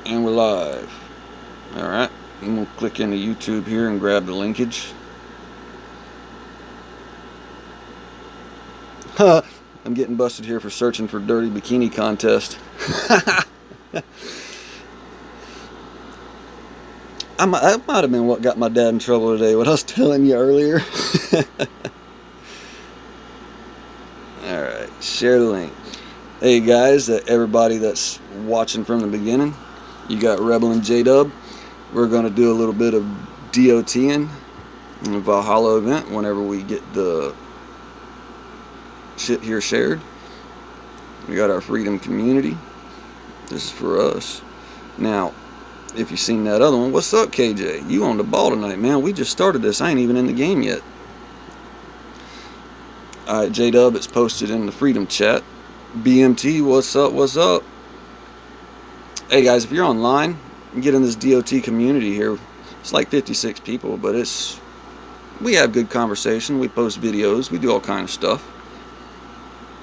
And we're live. Alright, and we'll click into YouTube here and grab the linkage. I'm getting busted here for searching for dirty bikini contest. That might have been what got my dad in trouble today, what I was telling you earlier. Alright, share the link. Hey guys, everybody that's watching from the beginning, you got Rebel and JDub. We're going to do a little bit of DOTing in the Valhalla event whenever we get the shit here shared. We got our freedom community. This is for us. Now, if you've seen that other one, what's up, KJ? You on the ball tonight, man. We just started this. I ain't even in the game yet. Alright, JDub, it's posted in the freedom chat. BMT, what's up, what's up? Hey guys, if you're online, get in this DOT community here. It's like 56 people, but we have good conversation. We post videos. We do all kind of stuff.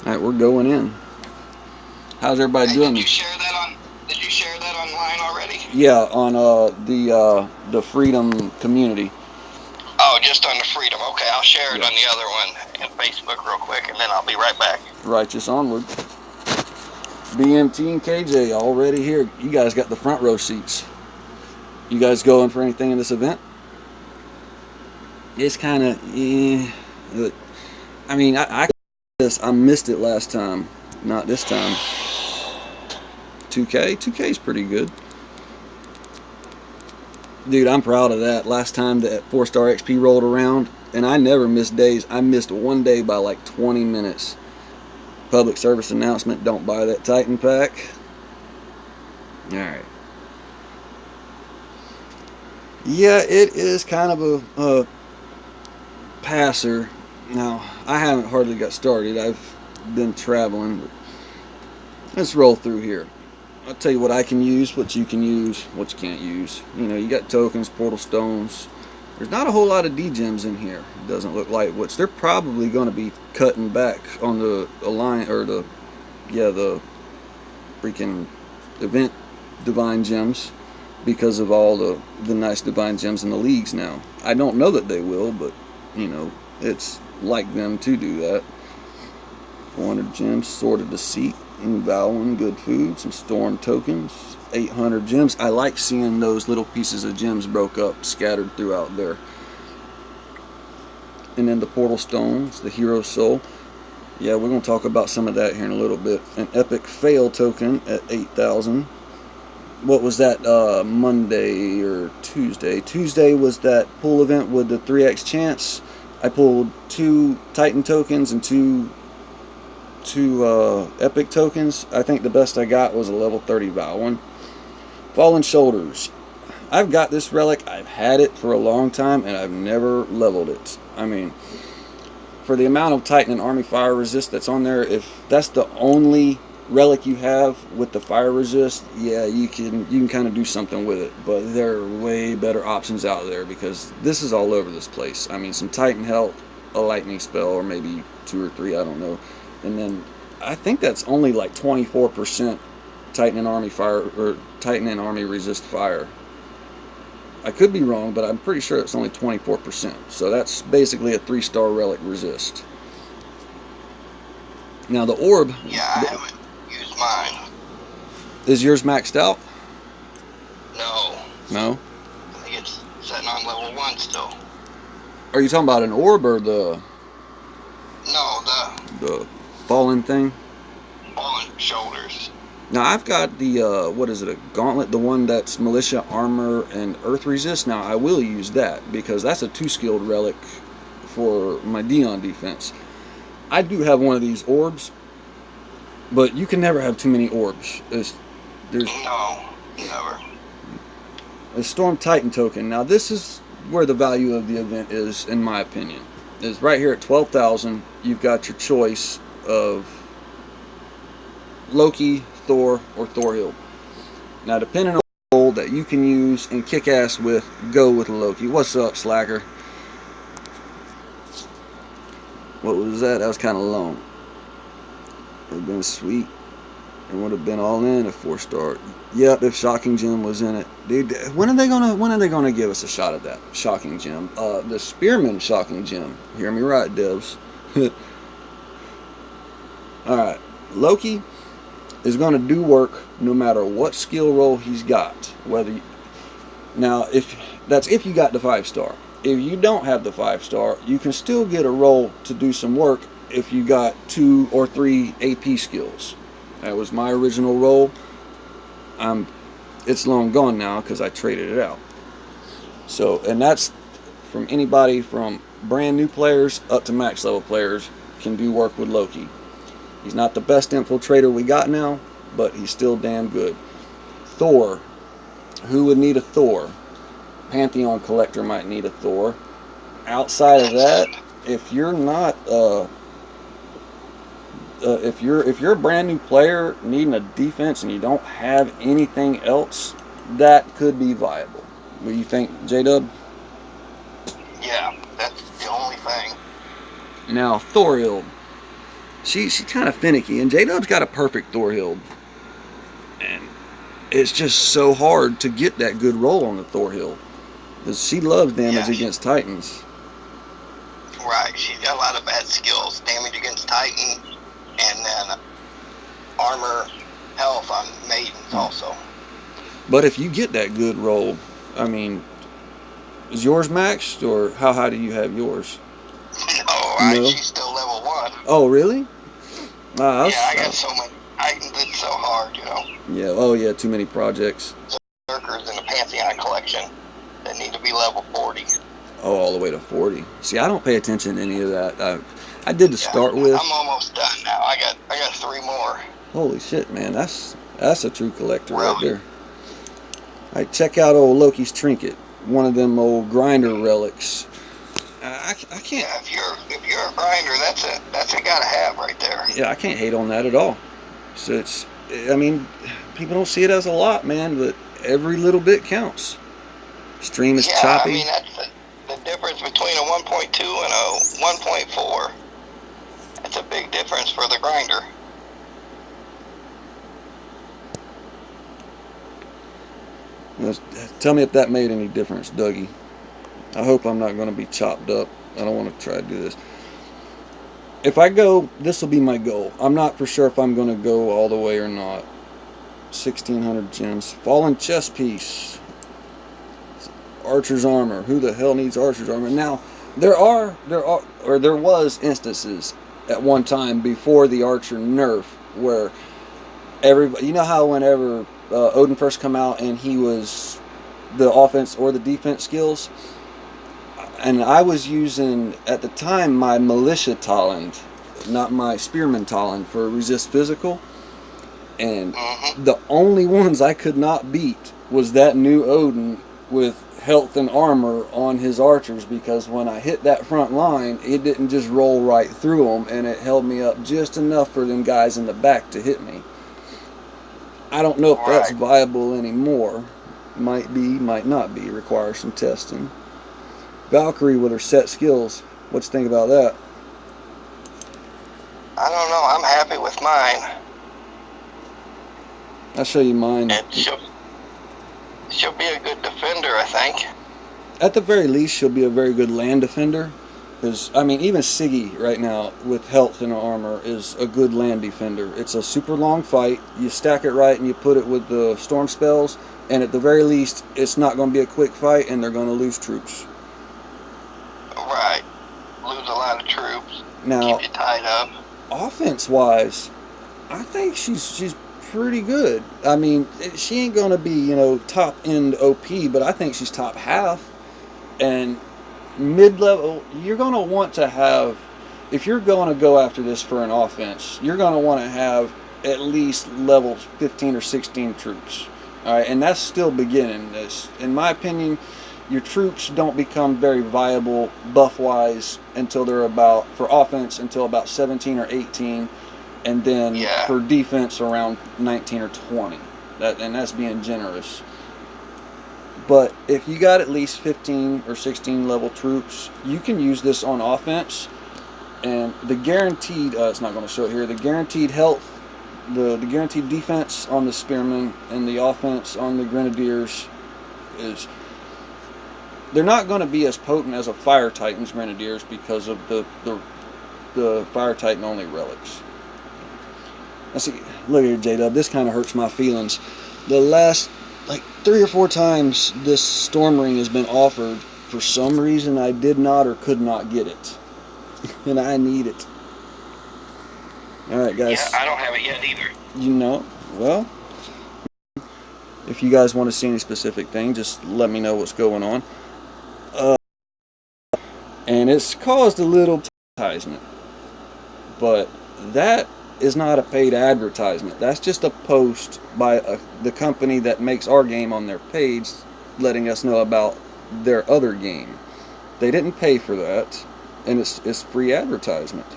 Alright, we're going in. How's everybody doing? Did you share that online already? Yeah, on the freedom community. Oh, just on the freedom. Okay, I'll share it on the other one and Facebook real quick, and then I'll be right back. Righteous onward. BMT and KJ already here. You guys got the front row seats. You guys going for anything in this event? It's kind of, I mean, I missed it last time. Not this time. 2K is pretty good. Dude, I'm proud of that. Last time that 4-star XP rolled around, and I never missed days. I missed one day by like 20 minutes. Public service announcement, don't buy that Titan pack. Alright. Yeah, it is kind of a passer. Now, I haven't hardly got started. I've been traveling. But let's roll through here. I'll tell you what I can use, what you can use, what you can't use. You know, you got tokens, portal stones. There's not a whole lot of D-gems in here. It doesn't look like, which they're probably going to be cutting back on the alliance, or the freaking event divine gems, because of all the nice divine gems in the leagues now. I don't know that they will, but you know, it's like them to do that. 400 gems, Sword of Deceit, Vowin, good food, some storm tokens, 800 gems. I like seeing those little pieces of gems broke up, scattered throughout there. And then the portal stones, the hero soul. Yeah, we're going to talk about some of that here in a little bit. An epic fail token at 8,000. What was that, Monday or Tuesday? Tuesday was that pool event with the 3x chance. I pulled 2 Titan tokens and 2 epic tokens. I think the best I got was a level 30 Vowin. Fallen Shoulders. I've got this relic. I've had it for a long time and I've never leveled it. I mean, for the amount of Titan and Army fire resist that's on there, if that's the only relic you have with the fire resist, yeah, you can kind of do something with it. But there are way better options out there, because this is all over this place. I mean, some Titan health, a lightning spell, or maybe 2 or 3, I don't know. And then I think that's only like 24% Titan and Army fire, or Titan and Army resist fire. I could be wrong, but I'm pretty sure it's only 24%. So that's basically a 3-star relic resist. Now the orb. Yeah, I haven't used mine. Is yours maxed out? No. No? I think it's setting on level 1 still. Are you talking about an orb or the No, fallen thing? Fallen Shoulders. Now I've got the what is it, a gauntlet, the one that's militia, armor, and earth resist. Now I will use that because that's a 2-skilled relic for my Dion defense. I do have one of these orbs, but you can never have too many orbs. There's No, never. a Storm Titan token. Now this is where the value of the event is, in my opinion. Is right here at 12,000. You've got your choice of Loki, Thor, or Thorhild. Now, depending on the role that you can use and kick ass with, go with Loki. What's up, Slacker? What was that? That was kind of long. Would have been sweet. It would have been all in if 4-star. Yep, if Shocking Gem was in it, dude. When are they gonna give us a shot at that Shocking Gem? The Spearman Shocking Gem. Hear me right, devs. All right, Loki is gonna do work no matter what skill roll he's got. Now, if you got the 5-star. If you don't have the 5-star, you can still get a roll to do some work if you got 2 or 3 AP skills. That was my original roll. It's long gone now because I traded it out. So, and that's from anybody from brand new players up to max level players can do work with Loki. He's not the best infiltrator we got now, but he's still damn good. Thor. Who would need a Thor? Pantheon collector might need a Thor. Outside of that, if you're not if you're a brand new player needing a defense and you don't have anything else, that could be viable. What do you think, JDub? Yeah, that's the only thing. Now, Thorhild. She's kind of finicky, and JDub's got a perfect Thorhild. And it's just so hard to get that good roll on the Thorhild. Because she loves damage against Titans. Right, she's got a lot of bad skills. Damage against Titans, and then armor, health on maidens also. But if you get that good roll, I mean, is yours maxed, or how high do you have yours? She's still level 1. Oh, really? I got so many. It's so hard, Yeah, too many projects. Berserkers in the Pantheon collection that need to be level 40. Oh, all the way to 40. See, I don't pay attention to any of that. I did to start with. I'm almost done now. I got 3 more. Holy shit, man! That's a true collector right there. All right, check out old Loki's trinket. One of them old grinder relics. I can't. Yeah, if you're a grinder, that's a gotta have right there. Yeah, I can't hate on that at all. So I mean, people don't see it as a lot, man, but every little bit counts. Stream is choppy. I mean, that's the difference between a 1.2 and a 1.4. That's a big difference for the grinder. Tell me if that made any difference, Dougie. I hope I'm not going to be chopped up. I don't want to try to do this. If I go, this will be my goal. I'm not for sure if I'm going to go all the way or not. 1,600 gems. Fallen chest piece. Archer's armor. Who the hell needs Archer's armor? Now, there was instances at one time before the Archer nerf where everybody, you know how whenever Odin first come out and he was the offense or the defense skills, and I was using at the time my militia talent, not my spearman talent, for resist physical, and the only ones I could not beat was that new Odin with health and armor on his archers, because when I hit that front line, it didn't just roll right through them, and it held me up just enough for them guys in the back to hit me. I don't know if that's viable anymore. Might be, might not be. Requires some testing. Valkyrie with her set skills. What you think about that? I don't know. I'm happy with mine. I'll show you mine. She'll be a good defender, I think. At the very least, she'll be a very good land defender. Because, I mean, even Siggy right now with health and armor is a good land defender. It's a super long fight. You stack it right and you put it with the storm spells. And at the very least, it's not going to be a quick fight and they're going to lose troops. Right. Lose a lot of troops. Now, keep you tied up. Offense-wise, I think she's pretty good. I mean, she ain't going to be, top-end OP, but I think she's top half. And mid-level, you're going to want to have, if you're going to go after this for an offense, you're going to want to have at least level 15 or 16 troops. All right, and that's still beginning. In my opinion, your troops don't become very viable buff-wise until they're for offense, until about 17 or 18, and then for defense around 19 or 20. And that's being generous. But if you got at least 15 or 16 level troops, you can use this on offense. And the guaranteed, it's not going to show it here, the guaranteed health the guaranteed defense on the Spearmen and the offense on the Grenadiers is, they're not going to be as potent as a Fire Titan's Grenadiers because of the Fire Titan only relics. I see. Look at JDub. This kind of hurts my feelings. The last like 3 or 4 times this Storm Ring has been offered, for some reason I did not or could not get it, and I need it. All right, guys. Yeah, I don't have it yet either. You know, well, if you guys want to see any specific thing, just let me know what's going on. And it's caused a little advertisement, but that is not a paid advertisement. That's just a post by the company that makes our game on their page, letting us know about their other game. They didn't pay for that, and it's free advertisement.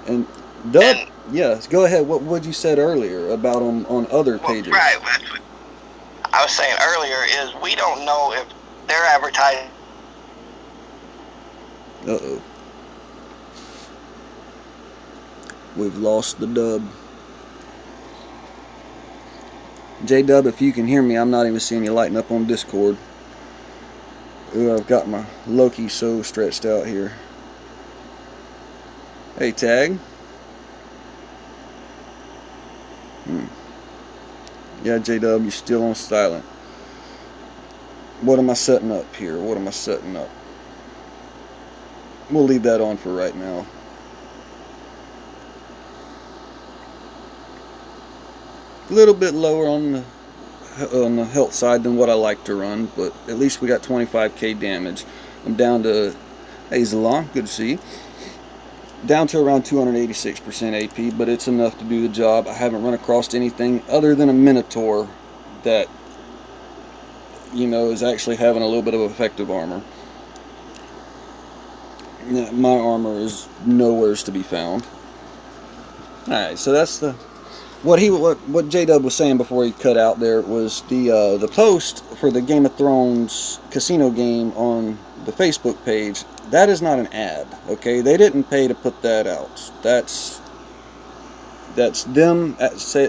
And Dub, yes, go ahead. What you said earlier about on other pages? Right. That's what I was saying earlier. Is we don't know if they're advertising. Uh-oh. We've lost the Dub. JDub, if you can hear me, I'm not even seeing you lighting up on Discord. Ooh, I've got my Loki so stretched out here. Hey, Tag. Yeah, JDub, you're still on silent. What am I setting up here? What am I setting up? We'll leave that on for right now. A little bit lower on the health side than what I like to run, but at least we got 25k damage. I'm down to, hey Zalon, good to see you. Down to around 286% AP, but it's enough to do the job. I haven't run across anything other than a Minotaur that, you know, is actually having a little bit of effective armor. My armor is nowheres to be found. Alright, so that's the what JDub was saying before he cut out there was the post for the Game of Thrones casino game on the Facebook page. That is not an ad, okay? They didn't pay to put that out. That's them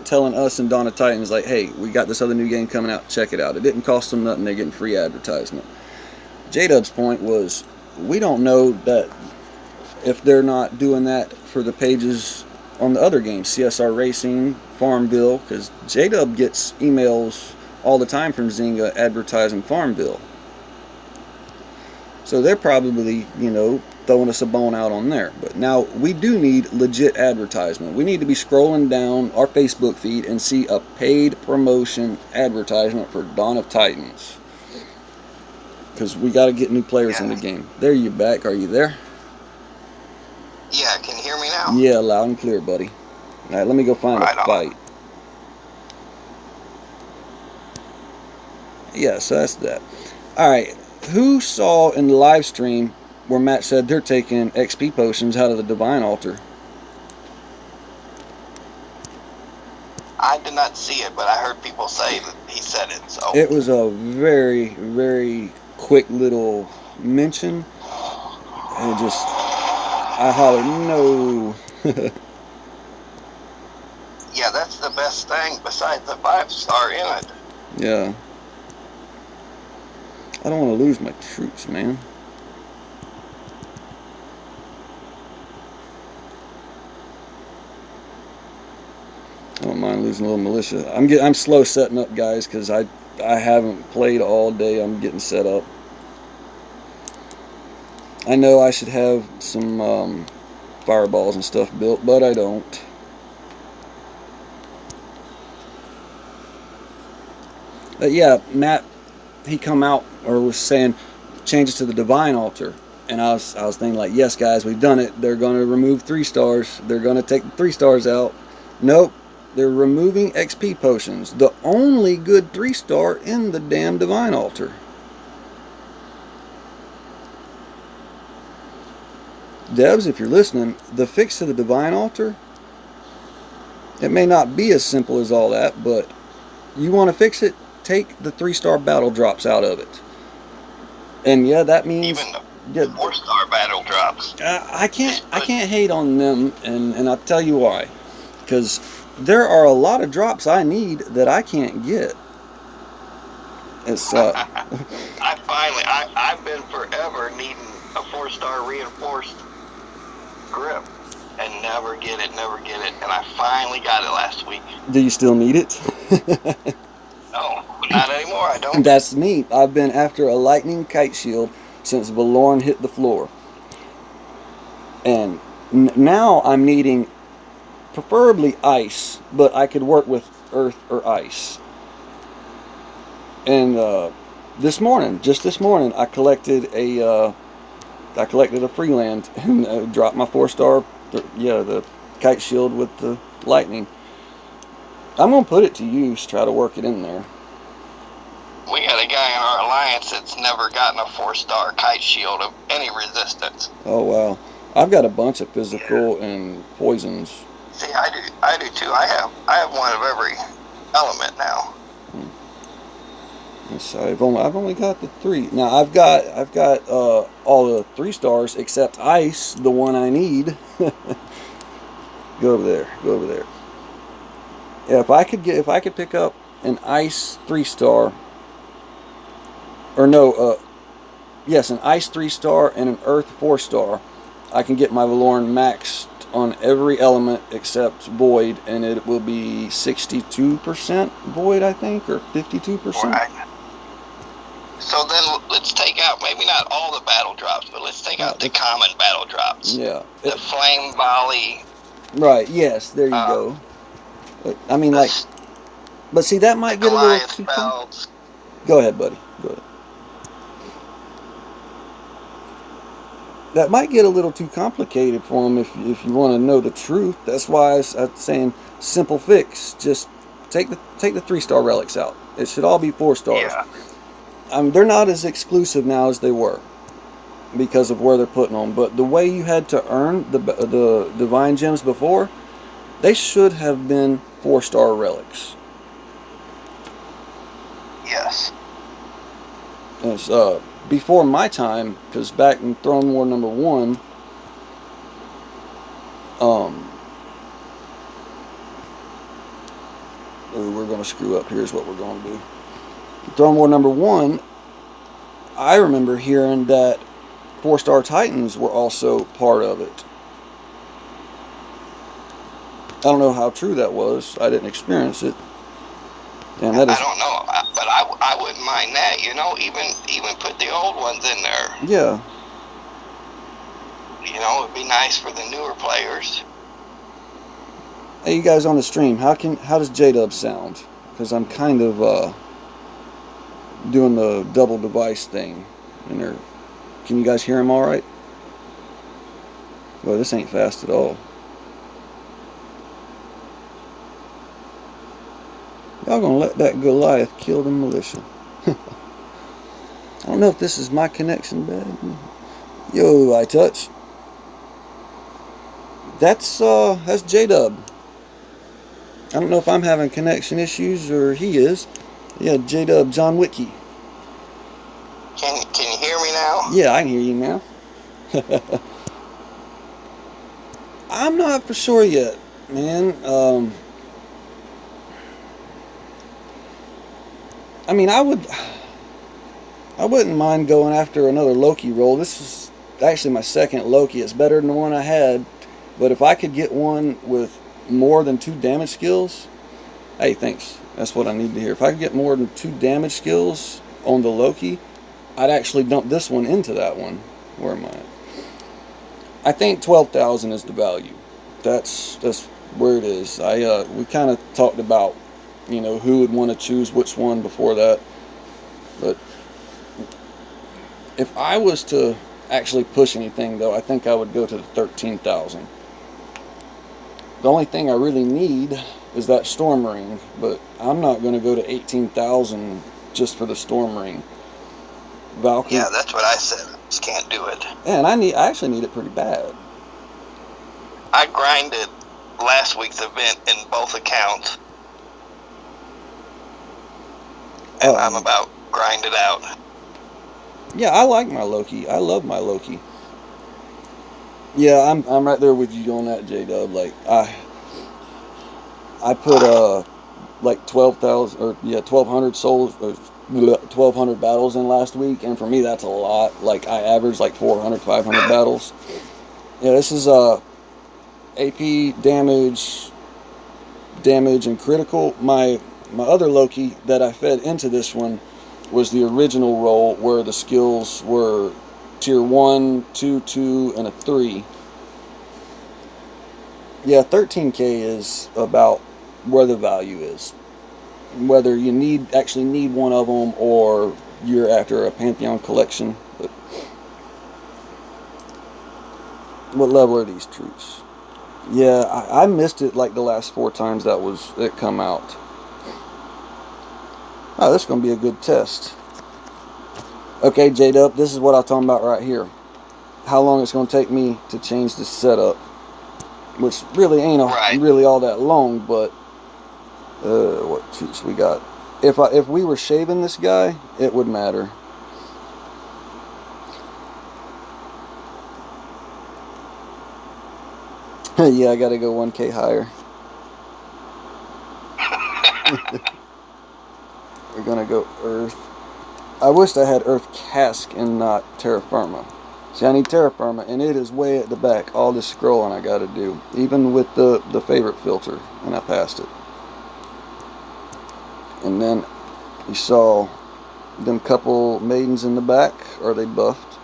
telling us and Dawn of Titans like, hey, we got this other new game coming out, check it out. It didn't cost them nothing, they're getting free advertisement. JDub's point was, we don't know that if they're not doing that for the pages on the other games, CSR Racing, Farmville, because JDub gets emails all the time from Zynga advertising Farmville. So they're probably, you know, throwing us a bone out on there. But now we do need legit advertisement. We need to be scrolling down our Facebook feed and see a paid promotion advertisement for Dawn of Titans. Because we got to get new players in the game. There you back. Are you there? Yeah, can you hear me now? Yeah, loud and clear, buddy. All right, let me go find a fight. Yeah, so that's that. All right, who saw in the live stream where Matt said they're taking XP potions out of the Divine Altar? I did not see it, but I heard people say that he said it. So it was a very, very quick little mention, and just I hollered no. Yeah, that's the best thing besides the 5-star in it. Yeah. I don't want to lose my troops, man. I don't mind losing a little militia. I'm slow setting up, guys, because I haven't played all day. I'm getting set up. I know I should have some fireballs and stuff built, but I don't. But yeah, Matt, he come out or was saying changes to the Divine Altar, and I was thinking like, yes, guys, we've done it. They're going to remove 3 stars. They're going to take the 3 stars out. Nope. They're removing XP potions, the only good 3-star in the damn Divine Altar. Devs, if you're listening, the fix to the Divine Altar, it may not be as simple as all that, but you want to fix it, take the 3-star battle drops out of it. And yeah, that means even the 4-star battle drops. I can't hate on them, and I'll tell you why. because there are a lot of drops I need that I can't get. It's I've been forever needing a 4-star reinforced grip and never get it, and I finally got it last week. Do you still need it? No, not anymore. I don't. That's neat. I've been after a lightning kite shield since Valorn hit the floor, and now I'm needing preferably ice, but I could work with earth or ice. And this morning, I collected a freeland and dropped my 4-star, the kite shield with the lightning. I'm gonna put it to use, try to work it in there. We got a guy in our alliance that's never gotten a 4-star kite shield of any resistance. Oh wow, I've got a bunch of physical and poisons. See, I do too. I have one of every element now. So I've only got the 3. Now I've got all the 3 stars except ice, the one I need. Go over there. Yeah, if I could pick up an ice 3-star, or no, yes, an ice 3-star and an earth 4-star, I can get my Valorn maxed on every element except void, and it will be 62% void, I think, or 52%. Right. So then let's take out, maybe not all the battle drops, but let's take out the common battle drops. Yeah. The flame volley. Right, yes, there you go. I mean, but see, that might get a little too... Go ahead, buddy. Go ahead. That might get a little too complicated for them if you want to know the truth. That's why I'm saying simple fix. Just take the 3-star relics out. It should all be 4 stars. Yeah. They're not as exclusive now as they were because of where they're putting them. But the way you had to earn the divine gems before, they should have been 4-star relics. Yes. It's before my time, because back in Throne War number 1, we're going to screw up. Here's what we're going to do. Throne War number 1, I remember hearing that 4-star Titans were also part of it. I don't know how true that was. I didn't experience it. And that is, I don't know, but I wouldn't mind that. Even put the old ones in there. Yeah. It'd be nice for the newer players. Hey, you guys on the stream, how does JDub sound? Because I'm kind of doing the double device thing. And can you guys hear him all right? Well, this ain't fast at all. Y'all gonna let that Goliath kill the militia? I don't know if this is my connection bad. Yo, I touch. That's JDub. I don't know if I'm having connection issues or he is. Yeah, JDub, John Witke. Can you hear me now? Yeah, I can hear you now. I'm not for sure yet, man. I mean, I wouldn't mind going after another Loki roll. This is actually my second Loki. It's better than the one I had, but if I could get one with more than 2 damage skills, hey, thanks. That's what I need to hear. If I could get more than 2 damage skills on the Loki, I'd actually dump this one into that one. Where am I at? I think 12,000 is the value. That's where it is. We kind of talked about, who would want to choose which one before that. But if I was to actually push anything, though, I think I would go to the 13,000. The only thing I really need is that Storm Ring, but I'm not going to go to 18,000 just for the Storm Ring. Valkyrie. Yeah, that's what I said. I just can't do it. Yeah, and I actually need it pretty bad. I grinded last week's event in both accounts. And I'm about grinded out. Yeah, I like my Loki. I love my Loki. Yeah, I'm right there with you on that, JDub. Like, I put like 12,000 or 1,200 souls or 1,200 battles in last week, and for me that's a lot. Like I average like 400, 500 battles. Yeah, this is AP damage, and critical. My other Loki that I fed into this one was the original roll where the skills were tier 1, 2, 2, and a 3. Yeah, 13k is about where the value is. Whether you actually need one of them or you're after a Pantheon collection. But what level are these troops? Yeah, I missed it like the last 4 times that it come out. Oh, this is going to be a good test. Okay, JDub, this is what I'm talking about right here. How long it's going to take me to change this setup. Which really ain't really all that long, but what troops we got? If we were shaving this guy, it would matter. Yeah, I gotta go 1k higher. We're gonna go Earth. I wish I had Earth Cask and not Terra Firma. See, I need Terra Firma, and it is way at the back. All this scrolling I gotta do, even with the favorite filter, and I passed it. And then you saw them couple maidens in the back. Are they buffed?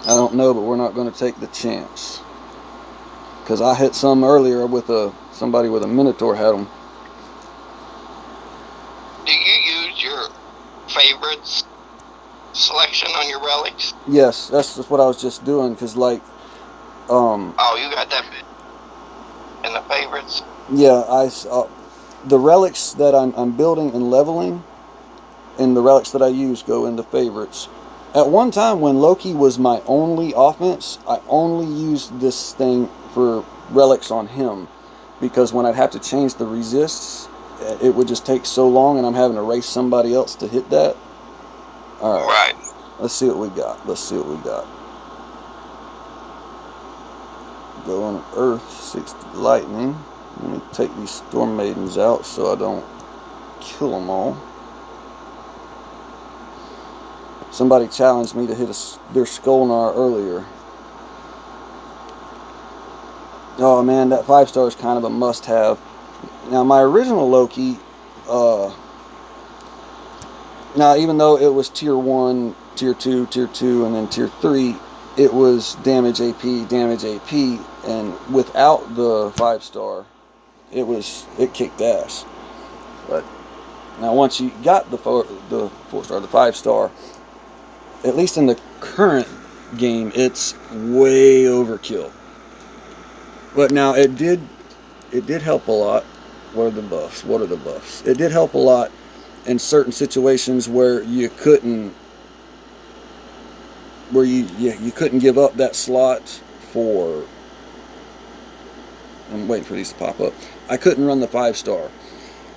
I don't know, but we're not going to take the chance. Because I hit some earlier with somebody with a Minotaur had them. Do you use your favorites selection on your relics? Yes, that's just what I was just doing. Because like, oh, you got that in the favorites? Yeah, the relics that I'm building and leveling, and the relics that I use go into favorites. At one time, when Loki was my only offense, I only used this thing for relics on him, because when I'd have to change the resists, it would just take so long, and I'm having to race somebody else to hit that. All right. Let's see what we got. Go on Earth, 60 lightning. Let me take these Storm Maidens out so I don't kill them all. Somebody challenged me to hit their Skullnar earlier. Oh man, that 5-star is kind of a must-have. Now my original Loki, now even though it was tier 1, tier 2, and then tier 3, it was damage AP, and without the 5-star, it kicked ass. But now once you got the 4-star, the 5-star, at least in the current game, it's way overkill. But now it did help a lot. What are the buffs? It did help a lot in certain situations where you couldn't give up that slot for. I'm waiting for these to pop up. I couldn't run the 5-star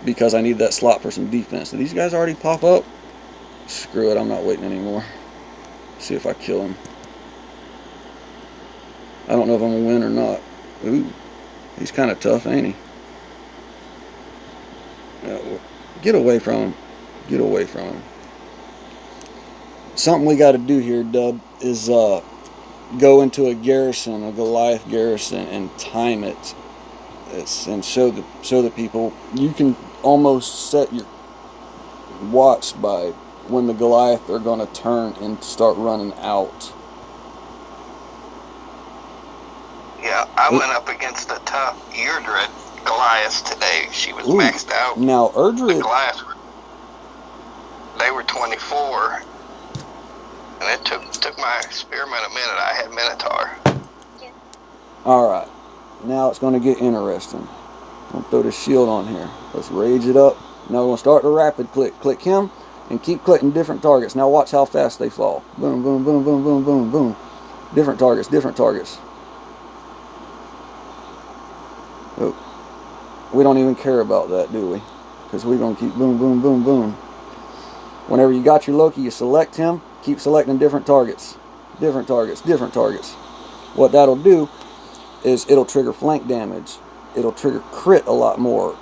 because I need that slot for some defense. Do these guys already pop up? Screw it, I'm not waiting anymore. See if I kill him. I don't know if I'm gonna win or not. Ooh, he's kind of tough, ain't he? Get away from him. Something we got to do here, Dub, is go into a Goliath garrison, and time it. And show the people. You can almost set your watch by when the Goliath are going to turn and start running out. Yeah, I went up against a tough Urdred Goliath today. She was maxed out. Now, Urdred... The Goliath, they were 24. And it took my spearman a minute. I had Minotaur. Yeah. Alright. Now it's going to get interesting. I'm going to throw this shield on here. Let's rage it up. Now we're going to start the rapid click. Click him and keep clicking different targets. Now watch how fast they fall. Boom, boom, boom, boom, boom, boom, boom. Different targets. Oh. We don't even care about that, do we? Because we're going to keep boom, boom, boom, boom. Whenever you got your Loki, you select him. Keep selecting different targets. What that'll do is it'll trigger flank damage. it'll trigger crit a lot more.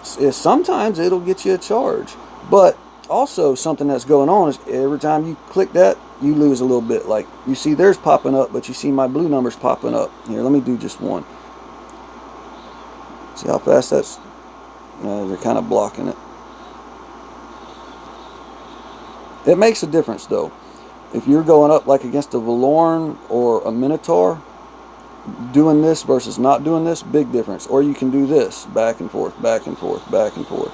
Sometimes it'll get you a charge, but also something that's going on is every time you click that, you lose a little bit. Like you see theirs popping up, but you see my blue numbers popping up. Here, let me do just one. See how fast that's... they're kind of blocking it. It makes a difference though. If you're going up like against a Valorn or a Minotaur, doing this versus not doing this, big difference. Or you can do this, back and forth, back and forth, back and forth.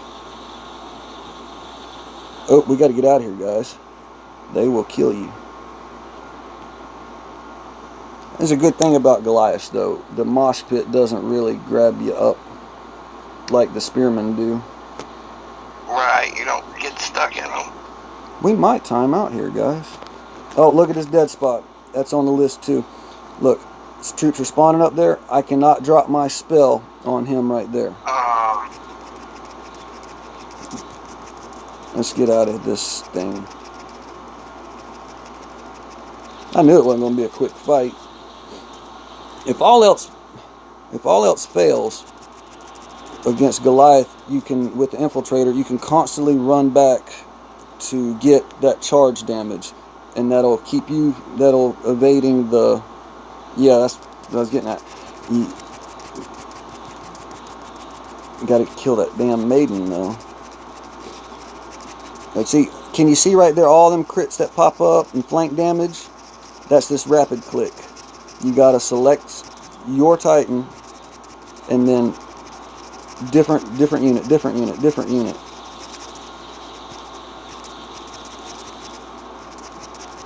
Oh, we got to get out of here, guys. They will kill you. There's a good thing about Goliath, though. The mosh pit doesn't really grab you up like the spearmen do. Right, you don't get stuck in them. We might time out here, guys. Oh, look at this dead spot. That's on the list, too. Look, troops are spawning up there. I cannot drop my spell on him right there. Let's get out of this thing. I knew it wasn't going to be a quick fight. If all else fails against Goliath, you can, with the infiltrator, you can constantly run back to get that charge damage, and that'll keep you, that'll evading the, yeah, that's what I was getting at. You gotta kill that damn maiden though. Let's see, can you see right there all them crits that pop up and flank damage? That's this rapid click. You gotta select your Titan and then different unit.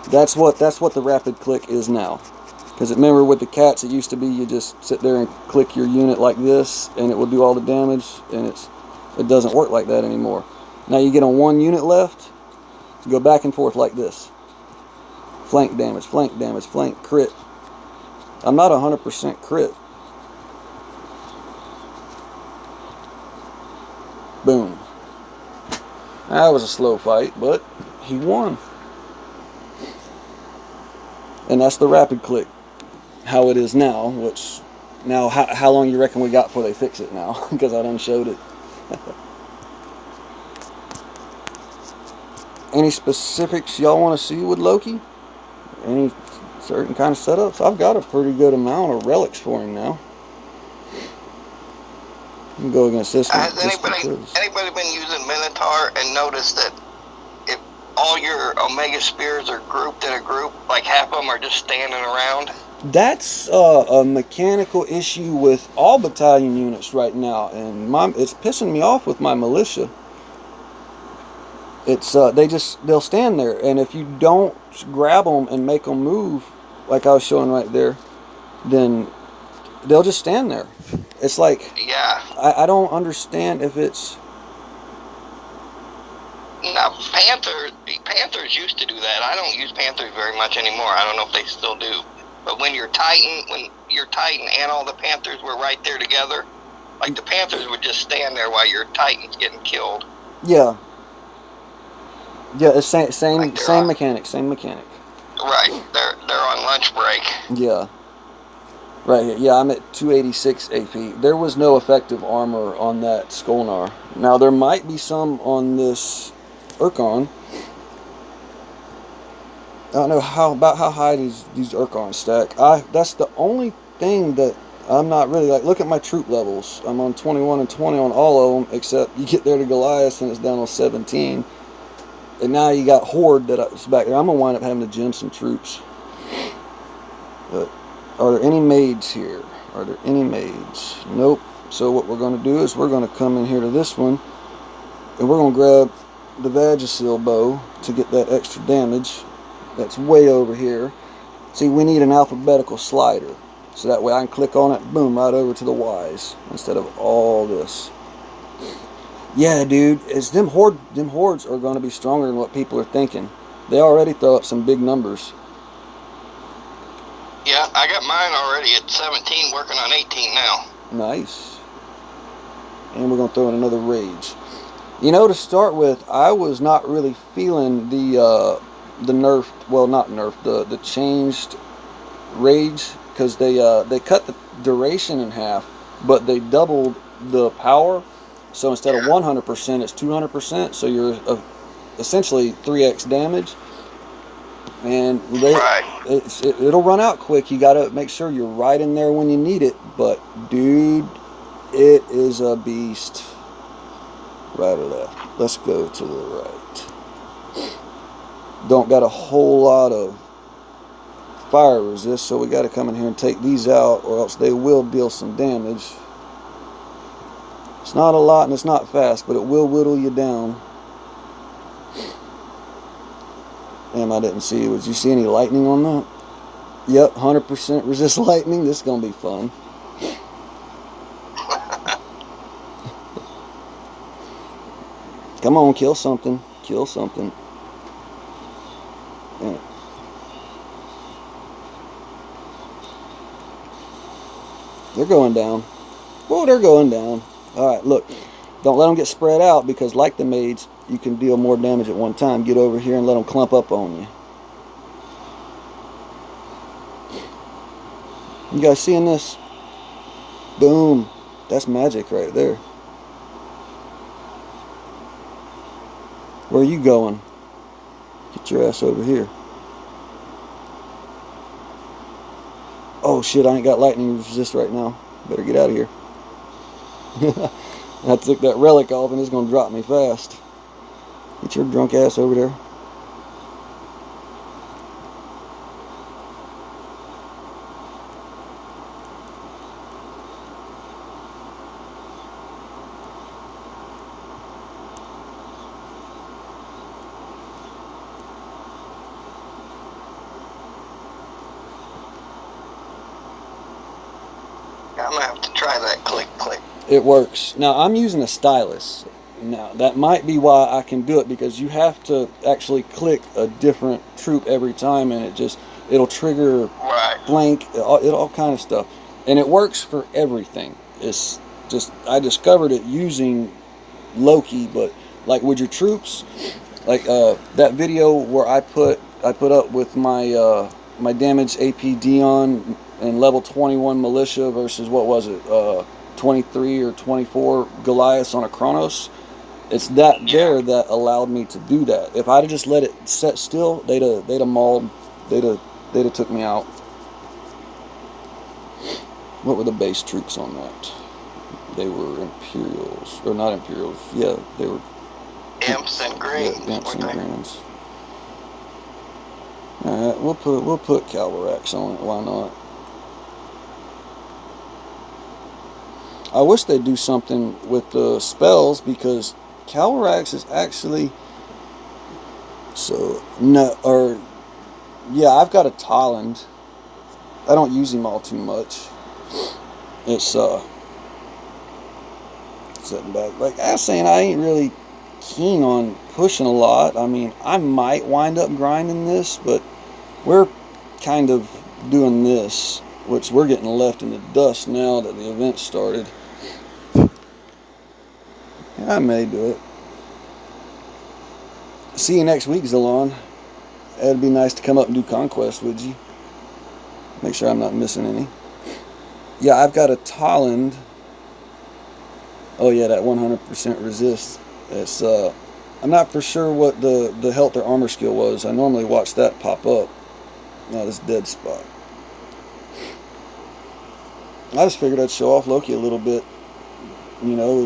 That's what the rapid click is now. Because remember with the cats, it used to be you just sit there and click your unit like this and it will do all the damage, and it doesn't work like that anymore. Now you get on one unit left, go back and forth like this. Flank damage, flank crit. I'm not 100% crit. Boom. That was a slow fight, but he won. And that's the rapid click. How it is now, which now how long you reckon we got before they fix it now? Because I done showed it. Any specifics y'all want to see with Loki? Any certain kind of setups? I've got a pretty good amount of relics for him now. You can go against this one. Has anybody been using Minotaur and noticed that if all your Omega Spears are grouped in a group, like half of them are just standing around? That's a mechanical issue with all battalion units right now, and it's pissing me off with my militia. It's they'll stand there, and if you don't grab them and make them move, like I was showing right there, then they'll just stand there. It's like, yeah, I don't understand if it's... Now, Panthers used to do that. I don't use Panthers very much anymore. I don't know if they still do. But when your Titan and all the Panthers were right there together, like the Panthers would just stand there while your Titan's getting killed. Yeah. Yeah, it's same Like mechanic. Right, they're on lunch break. Yeah. Right here. Yeah, I'm at 286 AP. There was no effective armor on that Skolnar. Now, there might be some on this Urkon. I don't know how high these Urkons stack. That's the only thing that I'm not really like. Look at my troop levels. I'm on 21 and 20 on all of them, except you get there to Goliath and it's down on 17. And now you got Horde that's back there. I'm gonna wind up having to gem some troops. But are there any maids here? Are there any maids? Nope. So what we're gonna do is we're gonna come in here to this one, and we're gonna grab the Vagisil bow to get that extra damage. That's way over here. See, we need an alphabetical slider, so that way I can click on it, boom, right over to the Ys instead of all this. Yeah, dude, them hordes are going to be stronger than what people are thinking. They already throw up some big numbers. Yeah, I got mine already at 17, working on 18 now. Nice. And we're going to throw in another Rage. You know, to start with, I was not really feeling the nerfed, well, not nerfed, the changed Rage, because they cut the duration in half. but they doubled the power. So instead of 100%, it's 200%. So you're essentially 3x damage. And it'll run out quick. You got to make sure you're right in there when you need it. But, dude, it is a beast. Right or left? Let's go to the right. Don't got a whole lot of fire resist, so we got to come in here and take these out, or else they will deal some damage. It's not a lot and it's not fast, but it will whittle you down. Damn, I didn't see. Did you see any lightning on that? Yep, 100% resist lightning. This is going to be fun. Come on, kill something. Kill something. Yeah. They're going down. Oh, they're going down. Alright, look. Don't let them get spread out, because like the maids, you can deal more damage at one time. Get over here and let them clump up on you. You guys seeing this? Boom. That's magic right there. Where are you going? Get your ass over here. Oh shit, I ain't got lightning resist right now. Better get out of here. I took that relic off and it's going to drop me fast. Get your drunk ass over there. I'm going to have to try that click. It works. Now, I'm using a stylus. Now, that might be why I can do it, because you have to actually click a different troop every time, and it'll trigger blank, all kind of stuff. And it works for everything. It's just, I discovered it using Loki, but like with your troops, like that video where I put up with my my damaged AP Dion and level 21 militia versus, what was it, 23 or 24 Goliaths on a Chronos. It's that there that allowed me to do that. If I'd have just let it set still, they'd have mauled, they'd have took me out. What were the base troops on that? They were Imperials, or not Imperials. Yeah, they were Imps and Greens. Yeah, Imps and Greens. All right, we'll put Calvarax on it. Why not? I wish they'd do something with the spells, because Calvarax is actually yeah, I've got a Tolland. I don't use him all too much. It's sitting back. Like I was saying, I ain't really keen on pushing a lot. I mean, I might wind up grinding this, but we're kind of doing this, which we're getting left in the dust now that the event started. I may do it. See you next week, Zalon. It'd be nice to come up and do Conquest, would you? Make sure I'm not missing any. Yeah, I've got a Tolland. Oh yeah, that 100% resist. It's I'm not for sure what the health or armor skill was. I normally watch that pop up. Now this dead spot. I just figured I'd show off Loki a little bit. You know,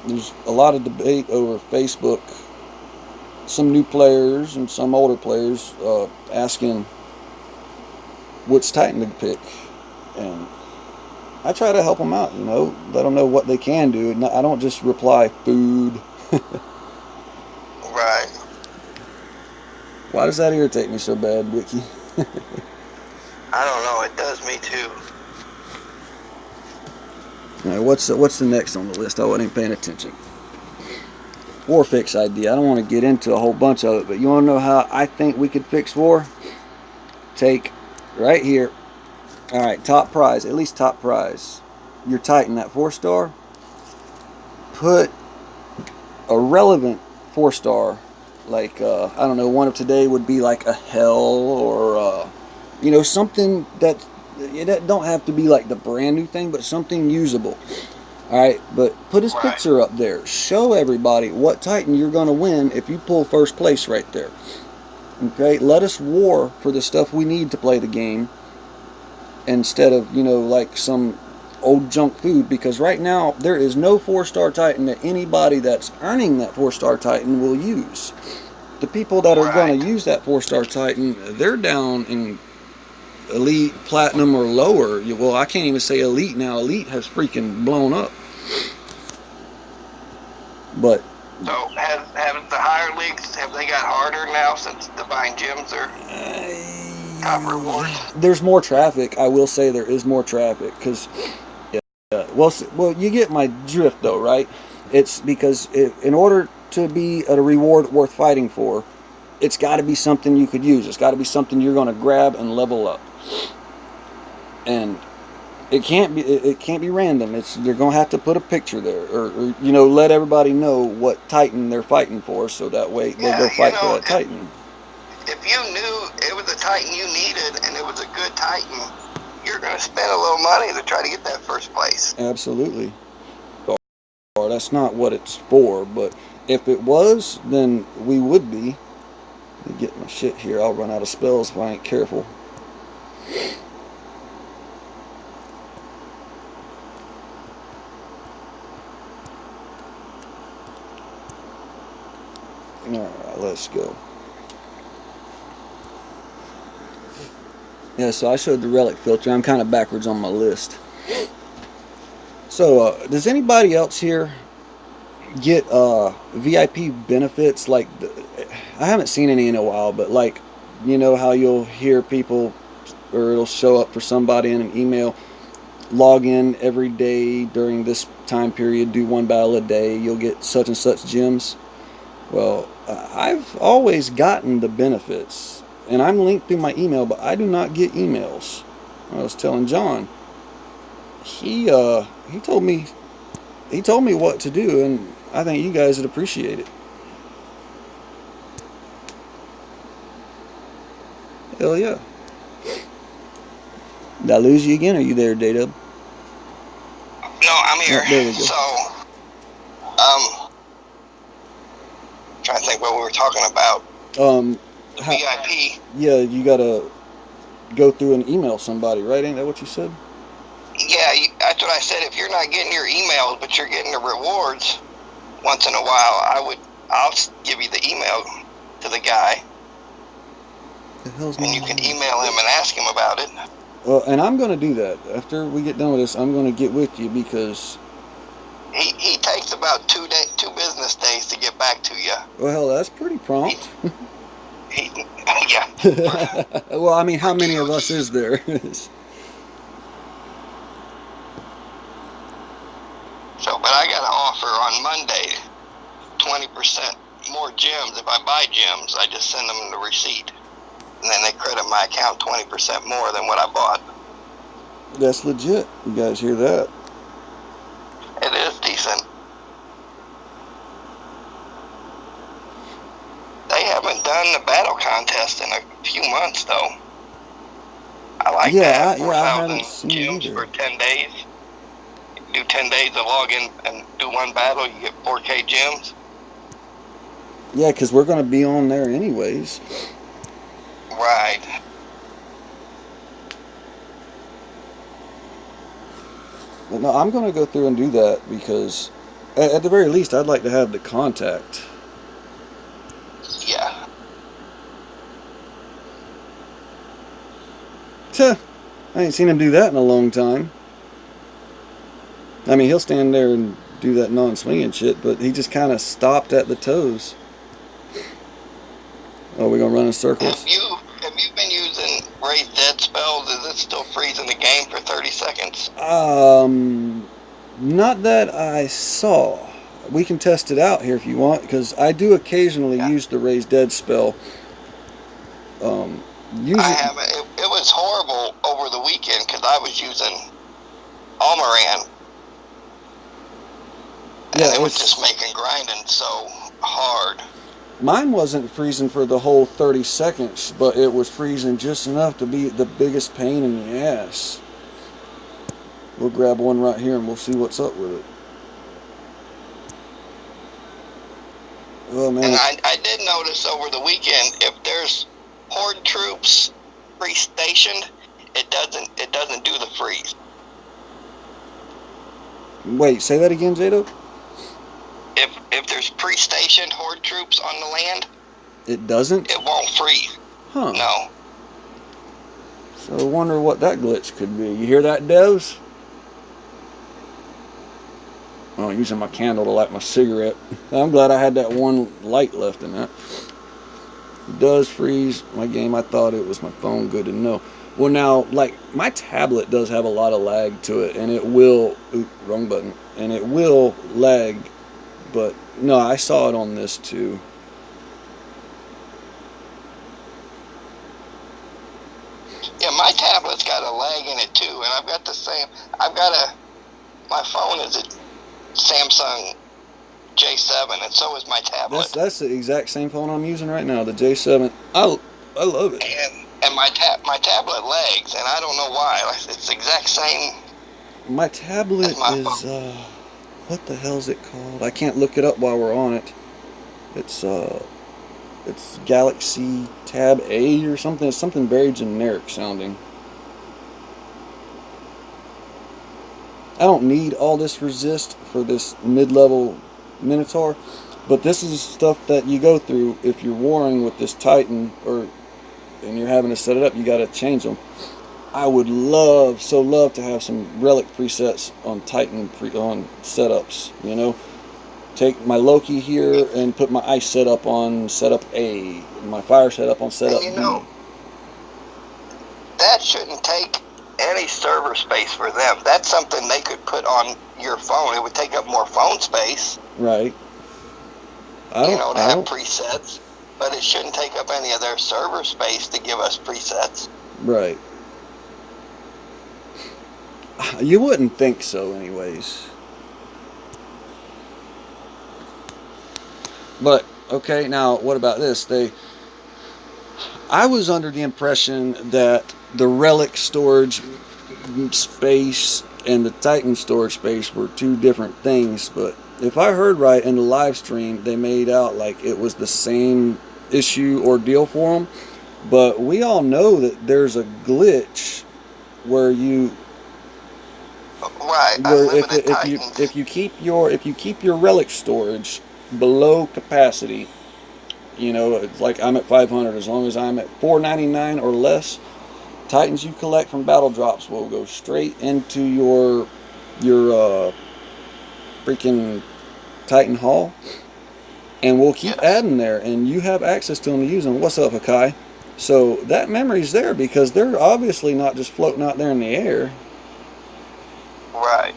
there's a lot of debate over Facebook. Some new players and some older players asking which Titan to pick, and I try to help them out. You know, let them know what they can do. I don't just reply food. Right. Why does that irritate me so bad, Wiki? I don't know. It does me too. All right, what's the next on the list? I wasn't even paying attention. War fix idea. I don't want to get into a whole bunch of it, but you want to know how I think we could fix war? Take right here. All right, top prize, at least top prize. Your Titan, that 4-star. Put a relevant 4-star, like I don't know. One of today would be like a Hell, or you know, something that It don't have to be like the brand new thing, but something usable. All right, but put his Right. picture up there. Show everybody what Titan you're going to win if you pull first place right there. Okay, let us war for the stuff we need to play the game instead of, like some old junk food, because right now there is no 4-star Titan that anybody that's earning that 4-star Titan will use. The people that are going Right. to use that 4-star Titan, they're down in elite, platinum, or lower. Well, I can't even say elite now. Elite has freaking blown up. But So have the higher leagues, have they got harder now since the buying gyms are top rewards? there's more traffic. I will say there is more traffic because, well, you get my drift though, right? It's because in order to be a reward worth fighting for, it's got to be something you could use. It's got to be something you're going to grab and level up. And it can't be random. They're gonna have to put a picture there, or let everybody know what Titan they're fighting for, so that way they Yeah, go fight for that Titan. if you knew it was a Titan you needed and it was a good Titan, you're going to spend a little money to try to get that first place. Absolutely. Or that's not what it's for, but if it was, then we would be. Let me get my shit here. I'll run out of spells if I ain't careful. Alright, let's go. Yeah, so I showed the relic filter. I'm kind of backwards on my list. So, does anybody else here get VIP benefits? Like, I haven't seen any in a while, but like, how you'll hear people, or it'll show up for somebody in an email, log in every day during this time period, do 1 battle a day, you'll get such and such gems. Well, I've always gotten the benefits, and I'm linked through my email, but I do not get emails. I was telling John, he told me what to do, and I think you guys would appreciate it. Hell yeah. Did I lose you again? Are you there, JDub? No, I'm here. Oh, there we go. So, trying to think what we were talking about. VIP. Yeah, you gotta go through and email somebody, right? Ain't that what you said? Yeah, that's what I said. If you're not getting your emails, but you're getting the rewards once in a while, I'll give you the email to the guy, and you can email him and ask him about it. And I'm gonna do that after we get done with this. I'm gonna get with you because he takes about 2 business days to get back to you. well, hell, that's pretty prompt. Yeah. Well, I mean, how many of us is there? So, but I got an offer on Monday, 20% more gems. If I buy gems, I just send them the receipt, and then they credit my account 20% more than what I bought. That's legit. You guys hear that? It is decent. They haven't done the battle contest in a few months, though. I like that. 4,000 gems for 10 days. Do 10 days to log in and do 1 battle, you get 4K gems. Yeah, because we're going to be on there anyways. Right. But no, I'm going to go through and do that because at the very least, I'd like to have the contact. Yeah. I ain't seen him do that in a long time. I mean, he'll stand there and do that non-swinging shit, but he just kind of stopped at the toes. Oh, we're gonna run in circles. Have you been using raised dead spells? Is it still freezing the game for 30 seconds? Not that I saw. We can test it out here if you want, because I do occasionally use the raised dead spell. I haven't. It was horrible over the weekend because I was using Almaran. And it was just making grinding so hard. Mine wasn't freezing for the whole 30 seconds, but it was freezing just enough to be the biggest pain in the ass. We'll grab one right here and we'll see what's up with it. Oh man. And I did notice over the weekend, if there's horde troops pre-stationed, it doesn't do the freeze. Wait, say that again, JDub? If there's pre-stationed horde troops on the land, it doesn't? It won't freeze. Huh. No. So I wonder what that glitch could be. You hear that, devs? Oh, I'm using my candle to light my cigarette. I'm glad I had that one light left in that. It does freeze my game. I thought it was my phone. Good to know. Well, now, like, my tablet does have a lot of lag to it, and it will... Oop, wrong button. And it will lag, but no, I saw it on this too. Yeah, my tablet's got a lag in it too, and I've got the same... My phone is a Samsung J7, and so is my tablet. That's the exact same phone I'm using right now, the J7. I love it. And my tablet lags, and I don't know why. It's the exact same. My tablet is what the hell is it called? I can't look it up while we're on it. It's Galaxy Tab A or something. It's something very generic sounding. I don't need all this resist for this mid-level Minotaur, but this is stuff that you go through if you're warring with this Titan, and you're having to set it up. You got to change them. I would love to have some relic presets on Titan on setups. You know, take my Loki here and put my ice setup on setup A, my fire setup on setup B. You know, that shouldn't take any server space for them. That's something they could put on your phone. It would take up more phone space. Right. To have presets, but it shouldn't take up any of their server space to give us presets. Right. You wouldn't think so, anyways. But okay, now what about this? I was under the impression that the relic storage space and the Titan storage space were two different things, but if I heard right in the live stream, they made out like it was the same issue or deal for them. But we all know that there's a glitch where if you keep your relic storage below capacity, it's like I'm at 500. As long as I'm at 499 or less, Titans you collect from battle drops will go straight into your freaking Titan Hall, and we'll keep adding there, and you have access to them to use them. What's up, Hakai? So that memory's there because they're obviously not just floating out there in the air. Right.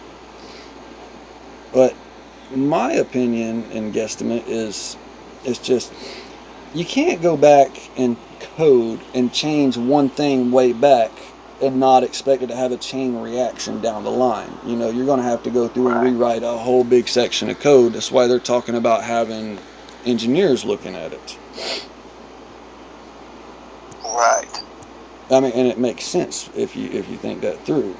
But my opinion and guesstimate is just you can't go back and code and change one thing way back and not expect it to have a chain reaction down the line. You're going to have to go through and rewrite a whole big section of code. That's why they're talking about having engineers looking at it. Right. I mean, and it makes sense if you think that through.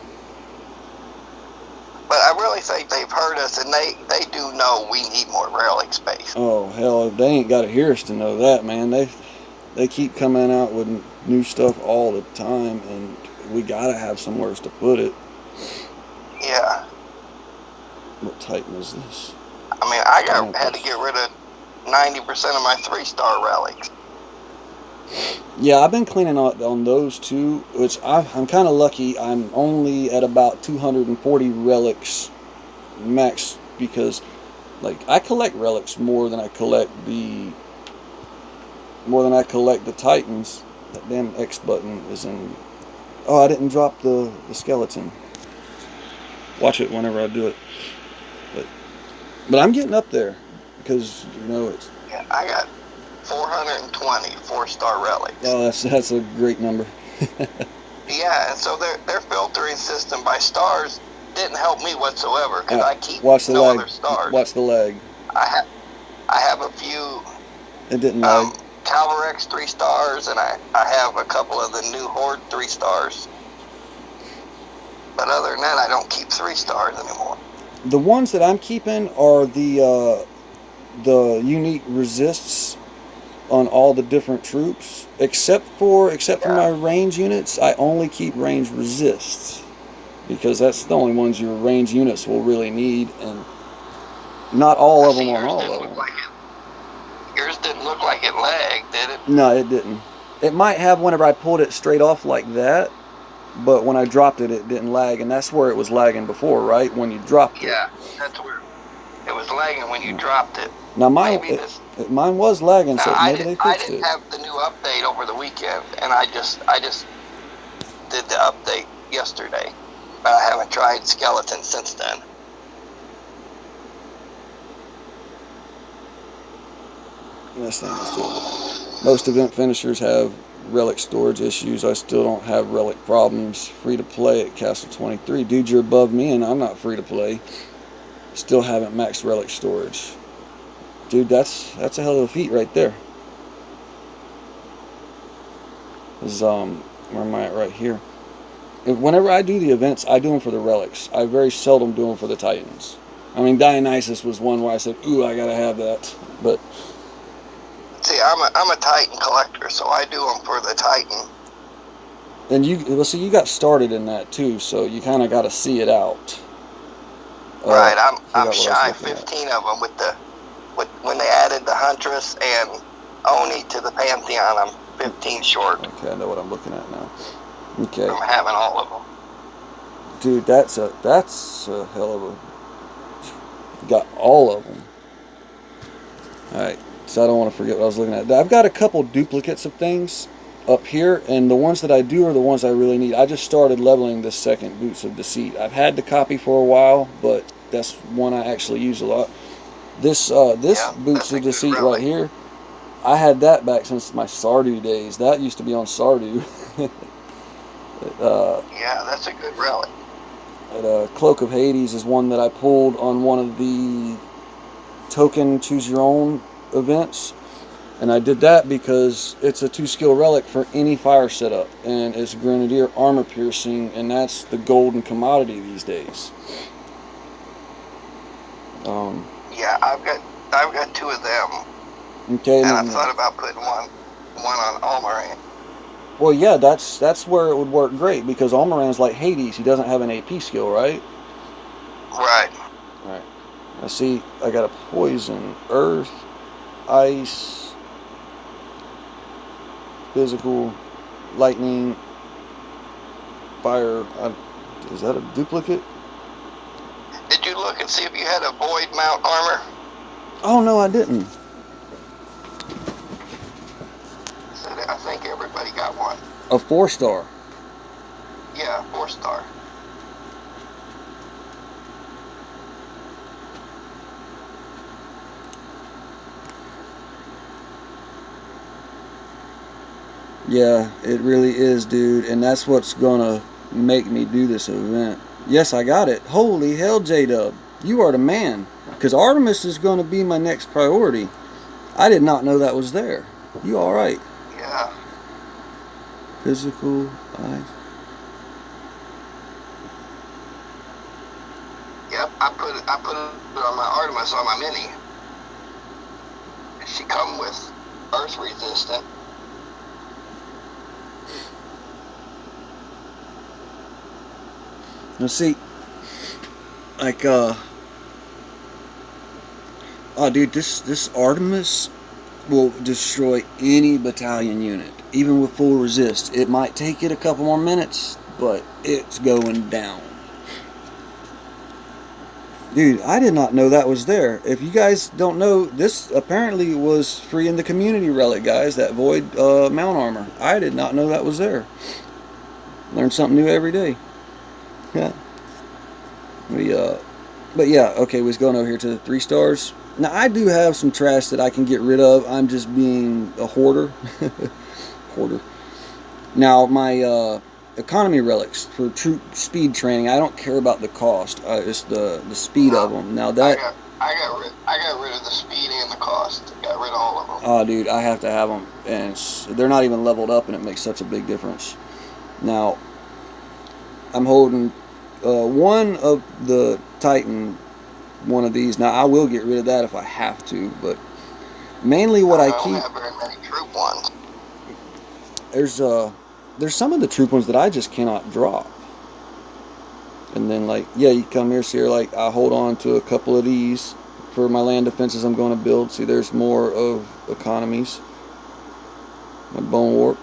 But I really think they've heard us, and they do know we need more relic space. Oh, hell, they ain't got to hear us to know that, man. They keep coming out with new stuff all the time, and we got to have somewhere to put it. Yeah. What Titan is this? I mean, I had to get rid of 90% of my 3-star relics. Yeah, I've been cleaning out on those too, which I'm kind of lucky. I'm only at about 240 relics max because, like, I collect relics more than I collect the Titans. That damn X button is in. Oh, I didn't drop the skeleton. Watch it whenever I do it. But I'm getting up there because it's. Yeah, I got 420 4-star relics. Oh, that's a great number. Yeah, and so their filtering system by stars didn't help me whatsoever because I keep Watch the no lag. other stars. Watch the lag. I have a few It didn't lag. Calvarex 3 stars, and I have a couple of the new Horde 3 stars. But other than that, I don't keep 3 stars anymore. The ones that I'm keeping are the unique resists on all the different troops, except for my range units. I only keep range resists because that's the only ones your range units will really need, and not all of them on all of them. Yours didn't look like it lagged, did it? No, it didn't. It might have whenever I pulled it straight off like that, but when I dropped it, it didn't lag, and that's where it was lagging before, right? When you dropped it. Yeah, that's where it was lagging when you dropped it. Now mine was lagging, so maybe they fixed it. I didn't have the new update over the weekend, and I just did the update yesterday, but I haven't tried Skeleton since then. This thing is still. Most event finishers have relic storage issues. I still don't have relic problems. Free to play at Castle 23. Dude, you're above me, and I'm not free to play. Still haven't maxed relic storage. Dude, that's a hell of a feat right there. Where am I at right here? Whenever I do the events, I do them for the relics. I very seldom do them for the Titans. I mean, Dionysus was one where I said, ooh, I gotta have that. But see, I'm a Titan collector, so I do them for the Titan. And you got started in that too, so you kind of got to see it out. Right, I'm shy 15 of them when they added the Huntress and Oni to the Pantheon. I'm 15 short. Okay, I know what I'm looking at now. Okay. I'm having all of them. Dude, that's a hell of a. Got all of them. All right, so I don't want to forget what I was looking at. I've got a couple duplicates of things up here, and the ones that I do are the ones I really need. I just started leveling this second Boots of Deceit. I've had the copy for a while, but that's one I actually use a lot. This Boots of Deceit right here, I had that back since my Sardu days. That used to be on Sardu. Yeah, that's a good relic. Cloak of Hades is one that I pulled on one of the token choose your own events, and I did that because it's a 2-skill relic for any fire setup, and it's Grenadier armor piercing, and that's the golden commodity these days. Yeah, I've got 2 of them. Okay, and I thought about putting one on Almaran. Well, yeah, that's where it would work great, because Almaran's like Hades. He doesn't have an AP skill, right? Right. Right. I see. I got a poison, earth, ice, physical, lightning, fire. Is that a duplicate? Did you look and see if you had a void mount armor? Oh no, I didn't. I think everybody got one. A 4-star. Yeah, 4-star. Yeah, it really is, dude, and that's what's gonna make me do this event. Yes, I got it. Holy hell, JDub, you are the man. Because Artemis is gonna be my next priority. I did not know that was there. You all right? Yeah. Physical, ice. Yep, I put it on my Artemis on my mini. She come with earth resistant. Now see, like oh dude, this Artemis will destroy any battalion unit, even with full resist. It might take it a couple more minutes, but it's going down. Dude, I did not know that was there. If you guys don't know, this apparently was free in the community relic, guys, that void mount armor. I did not know that was there. Learn something new every day. Yeah. But yeah, okay, we was going over here to the 3 stars. Now, I do have some trash that I can get rid of. I'm just being a hoarder. Hoarder. Now, my economy relics for troop speed training, I don't care about the cost. It's the speed of them. Now that I got rid of the speed and the cost. Got rid of all of them. Oh, dude, I have to have them, and they're not even leveled up, and it makes such a big difference. Now, I'm holding one of the Titan, one of these. Now, I will get rid of that if I have to, but mainly what I I don't keep, have very many troop ones. there's there's some of the troop ones that I just cannot drop. And then, like, yeah, you come here, see, like, I hold on to a couple of these for my land defenses I'm going to build. See, there's more of economies. My bone warp.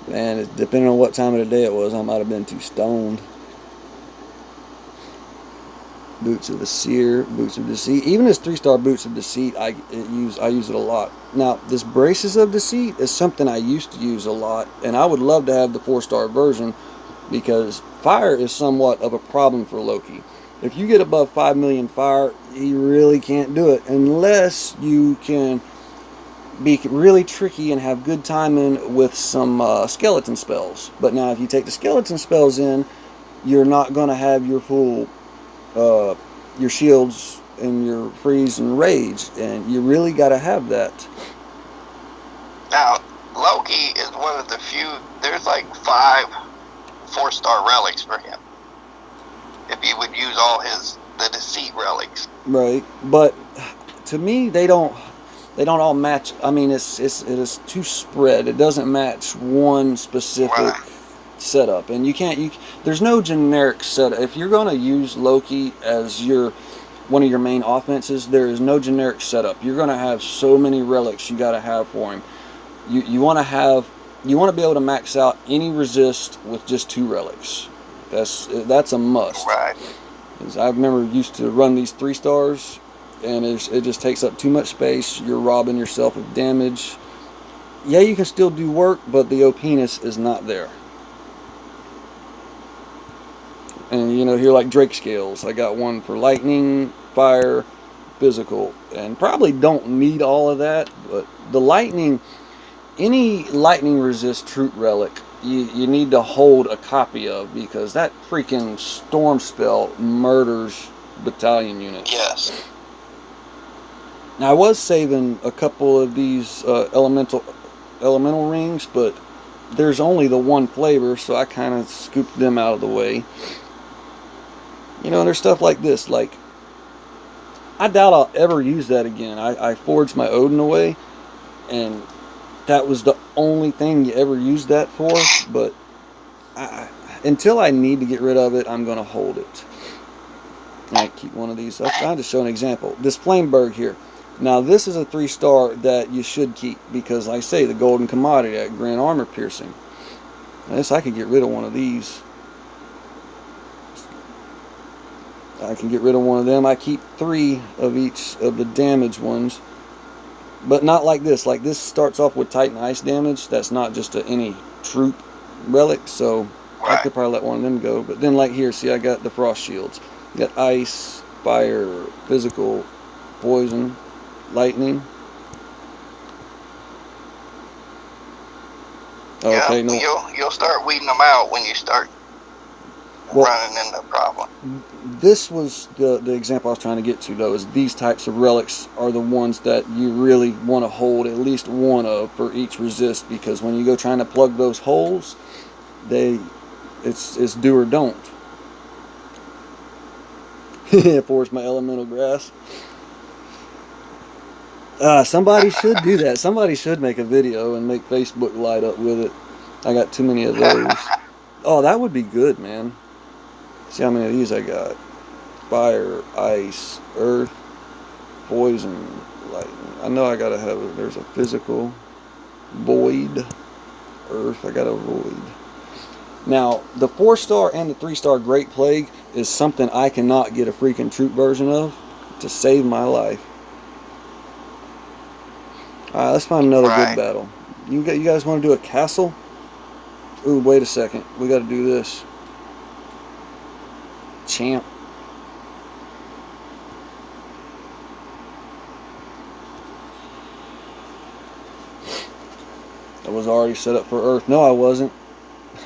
Man, depending on what time of the day it was, I might have been too stoned. Boots of the Seer, Boots of Deceit. Even this 3-star Boots of Deceit, I use it a lot. Now, this Braces of Deceit is something I used to use a lot, and I would love to have the 4-star version because fire is somewhat of a problem for Loki. If you get above 5 million fire, you really can't do it unless you can be really tricky and have good timing with some skeleton spells. But now, if you take the skeleton spells in, you're not going to have your full your shields and your freeze and rage, and you really got to have that. Now, Loki is one of the few. There's like 5 4-star relics for him. If he would use all the deceit relics, Right, but to me, they don't all match. I mean, it is too spread. It doesn't match one specific right? setup, and there's no generic setup. If you're going to use Loki as one of your main offenses, there is no generic setup. You're going to have so many relics you got to have for him. You want to be able to max out any resist with just 2 relics. That's a must. Right. I remember used to run these 3-stars, and it just takes up too much space. You're robbing yourself of damage. Yeah, you can still do work, but the OPness is not there. And here, like Drake scales, I got one for lightning, fire, physical, and probably don't need all of that, but the lightning, any lightning resist troop relic, you need to hold a copy of, because that freaking storm spell murders battalion units. Yes. Now, I was saving a couple of these elemental rings, but there's only the one flavor, so I kind of scooped them out of the way. And there's stuff like this. Like, I doubt I'll ever use that again. I forged my Odin away, and that was the only thing you ever used that for. But until I need to get rid of it, I'm going to hold it. I keep one of these. I was trying to show an example. This Flameberg here. Now, this is a 3-star that you should keep because, like I say, the golden commodity, that grand armor piercing. I guess I could get rid of one of these. I can get rid of one of them. I keep 3 of each of the damaged ones. But not like this. Like, this starts off with Titan Ice damage. That's not just any troop relic. So Right. I could probably let one of them go. But then, like here, see, I got the frost shields. I got ice, fire, physical, poison, lightning. Okay, no. You'll start weeding them out when you start running into a problem. This was the example I was trying to get to, though, is these types of relics are the ones that you really want to hold at least one of for each resist, because when you go trying to plug those holes, it's do or don't. Force my elemental grasp. Somebody should do that. Somebody should make a video and make Facebook light up with it. I got too many of those. Oh, that would be good, man. See how many of these I got. Fire, ice, earth, poison, lightning. I know I gotta have it. There's a physical, void, earth. I got a void. Now, the 4-star and the 3-star Great Plague is something I cannot get a freaking troop version of to save my life. Alright, let's find another good battle. You guys want to do a castle? Ooh, wait a second. We got to do this. Champ. I was already set up for Earth. No, I wasn't.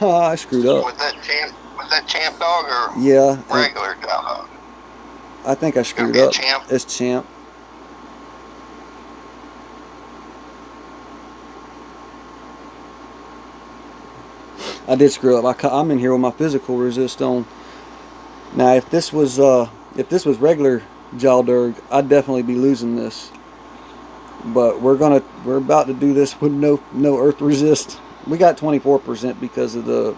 I screwed up. Was that champ dog or yeah, regular dog? I think I Gonna screwed be a up. champ. It's champ. I did screw up. I'm in here with my physical resist on. Now, if this was regular Jalderg, I'd definitely be losing this. But we're about to do this with no earth resist. We got 24% because of the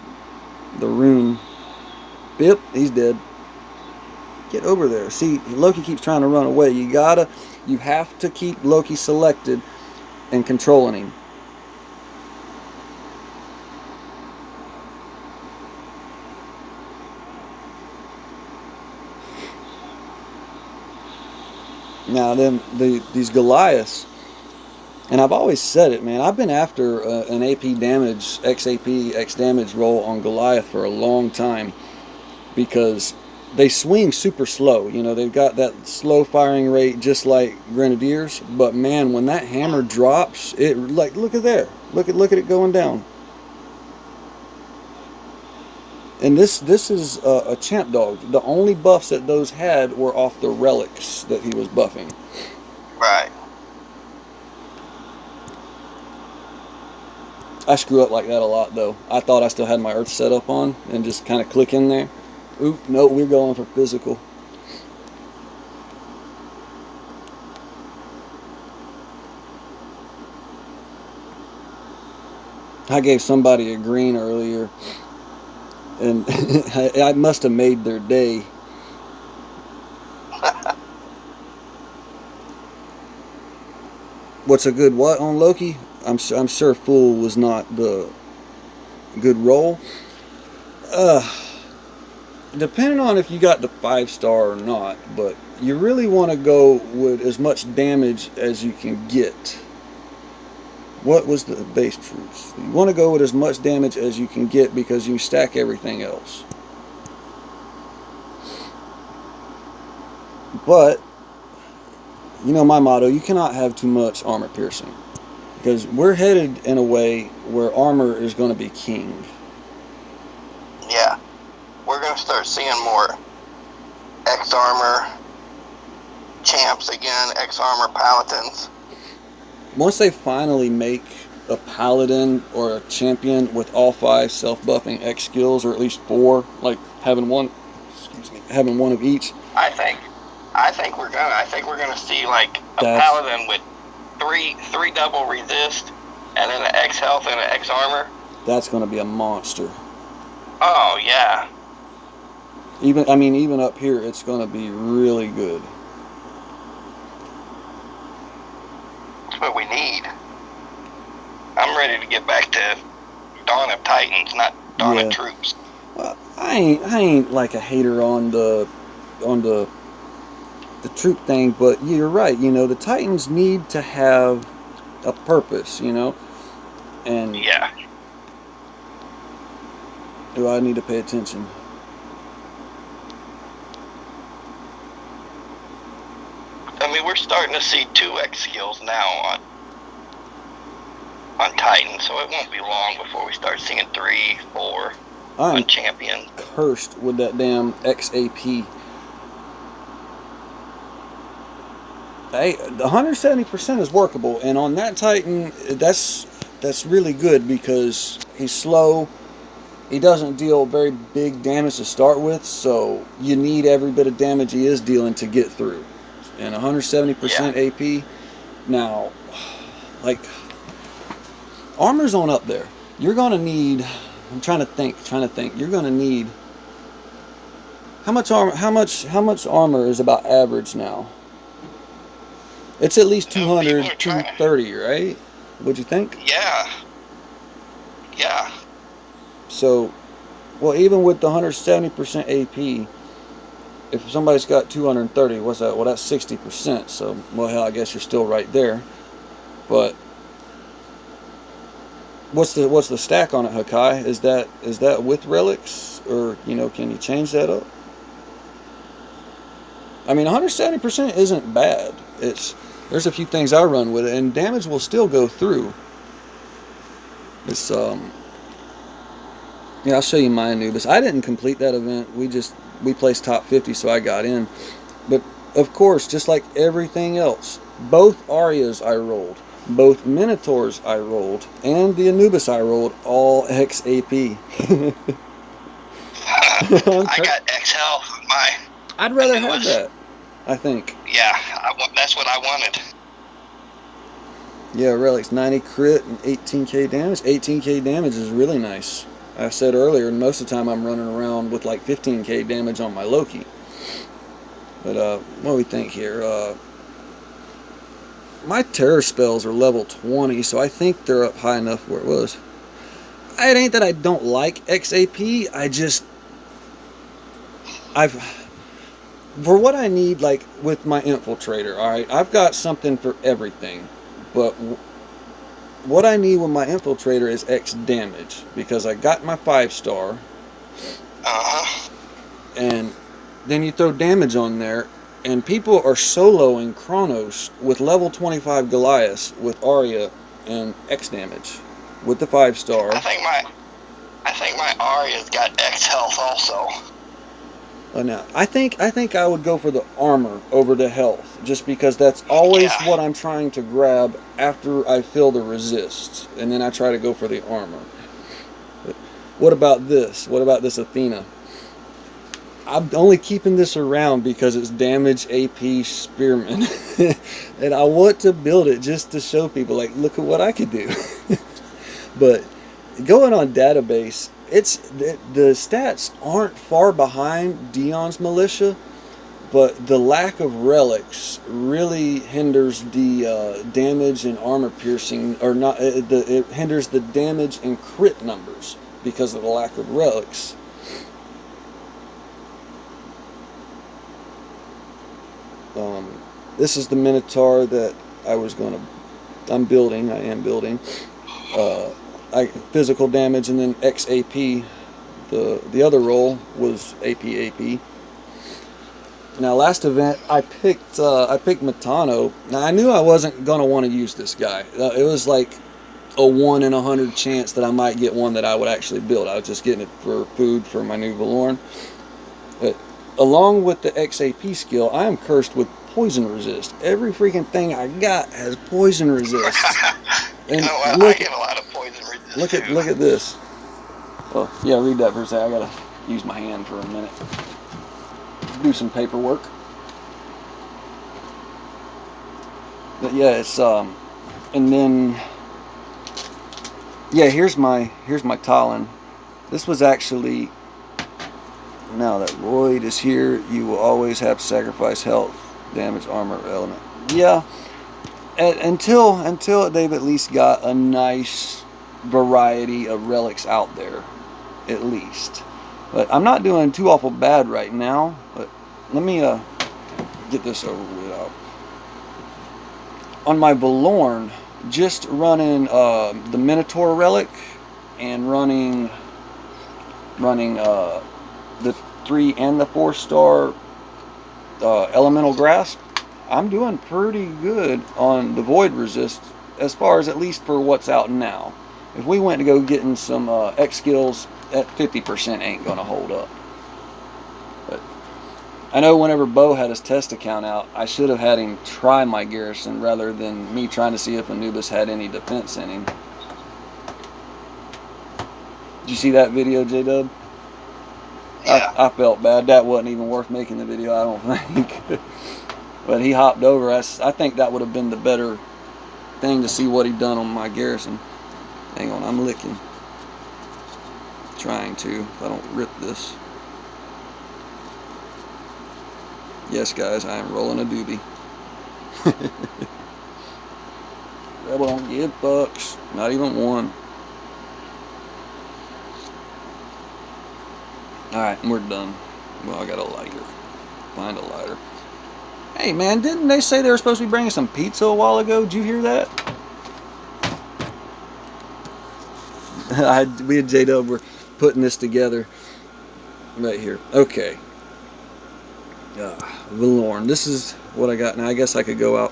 rune. Yep, he's dead. Get over there. See, Loki keeps trying to run away. You have to keep Loki selected and controlling him. Now then, these Goliaths, and I've always said it, man. I've been after an AP damage, X damage roll on Goliath for a long time because they swing super slow. You know, they've got that slow firing rate just like Grenadiers. But man, when that hammer drops, it like look at there, look at it going down. And this is a champ dog. The only buffs that those had were off the relics that he was buffing. Right. I screw up like that a lot though. I thought I still had my earth set up on and just kind of click in there. Oop, no, we're going for physical. I gave somebody a green earlier and I must have made their day. What's a good what on Loki? I'm sure Fool was not the good roll. Depending on if you got the 5-star or not, but you really want to go with as much damage as you can get. What was the base troops? You want to go with as much damage as you can get because you stack everything else. But, you know my motto, you cannot have too much armor piercing. Because we're headed in a way where armor is going to be king. Yeah. We're going to start seeing more X-Armor champs again, X-Armor paladins. Once they finally make a paladin or a champion with all 5 self-buffing X skills, or at least 4, like having one of each. I think we're gonna see like a paladin with three double resist, and then an X health and an X armor. That's gonna be a monster. Oh yeah. Even up here, it's gonna be really good. That's what we need. I'm ready to get back to Dawn of Titans, not Dawn of Troops. Well, I ain't like a hater on the troop thing, but you're right. You know, the Titans need to have a purpose. You know, and yeah. Do I need to pay attention? I mean, we're starting to see 2X skills now on Titan, so it won't be long before we start seeing 3, 4 on champion. Cursed with that damn XAP. Hey, 170% is workable, and on that Titan, that's really good because he's slow. He doesn't deal very big damage to start with, so you need every bit of damage he is dealing to get through. And 170% AP. Now, like, armor's on up there. You're gonna need. I'm trying to think. You're gonna need. How much armor is about average now? It's at least 200, 230, right? What'd you think? Yeah. Yeah. So, well, even with the 170% AP, if somebody's got 230, what's that? Well, that's 60%. So, well, hell, I guess you're still right there. But what's the stack on it, Hakai? Is that with relics, or can you change that up? I mean, 170% isn't bad. There's a few things I run with it, and damage will still go through. It's yeah, I'll show you my Anubis. I didn't complete that event. We placed top 50, so I got in. But of course, just like everything else, both Arias I rolled, both Minotaurs I rolled, and the Anubis I rolled all XAP. I got X health on my I'd rather have Anubis. that, I think. Yeah, that's what I wanted. Yeah, relics 90 crit and 18k damage. 18k damage is really nice. I said earlier, most of the time I'm running around with like 15k damage on my Loki. But what do we think here? My terror spells are level 20, so I think they're up high enough where it was. It ain't that I don't like XAP. For what I need, like with my infiltrator. All right, I've got something for everything, but what I need with my infiltrator is X damage because I got my 5-star. And then you throw damage on there, and people are soloing Kronos with level 25 Goliath with Arya and X damage with the 5-star. I think my Arya's got X health also. Now I think I would go for the armor over the health, just because that's always what I'm trying to grab after I fill the resist, and then I try to go for the armor. But what about this? What about this Athena? I'm only keeping this around because it's damage AP Spearman. And I want to build it just to show people, like, look at what I could do. But going on database, the stats aren't far behind Dion's Militia, but the lack of relics really hinders the damage and armor piercing, or not. It hinders the damage and crit numbers because of the lack of relics. This is the Minotaur that I am building. Physical damage and then XAP. The other roll was AP. Now last event I picked Matano. Now I knew I wasn't gonna want to use this guy. It was like a 1 in 100 chance that I might get one that I would actually build. I was just getting it for food for my new Valorn. But along with the XAP skill, I am cursed with poison resist. Every freaking thing I got has poison resist. And I get a lot of poison resist. Look at this. Well, yeah, read that for a second. I gotta use my hand for a minute. Do some paperwork. But yeah, it's and then yeah, here's my Talon. This was actually, now that Royd is here, you will always have sacrifice health, damage, armor, element. Yeah, until they've at least got a nice variety of relics out there, at least. But I'm not doing too awful bad right now. But let me get this over with out. On my Valorn, just running the Minotaur relic and running the 3 and the 4-star elemental grasp, I'm doing pretty good on the void resist, as far as at least for what's out now. If we went to go getting some X skills, that 50% ain't gonna hold up. But I know whenever Bo had his test account out, I should have had him try my garrison rather than me trying to see if Anubis had any defense in him. Did you see that video, JDub? Yeah. I felt bad. That wasn't even worth making the video, I don't think. But he hopped over. I think that would have been the better thing to see what he'd done on my garrison. Hang on, I'm licking. Trying to, if I don't rip this. Yes, guys, I am rolling a doobie. Rebel don't give fucks. Not even one. Alright, we're done. Well, I got a lighter. Find a lighter. Hey, man, didn't they say they were supposed to be bringing some pizza a while ago? Did you hear that? Me and JDub were putting this together right here. Okay. Valorn. This is what I got now. I guess I could go out,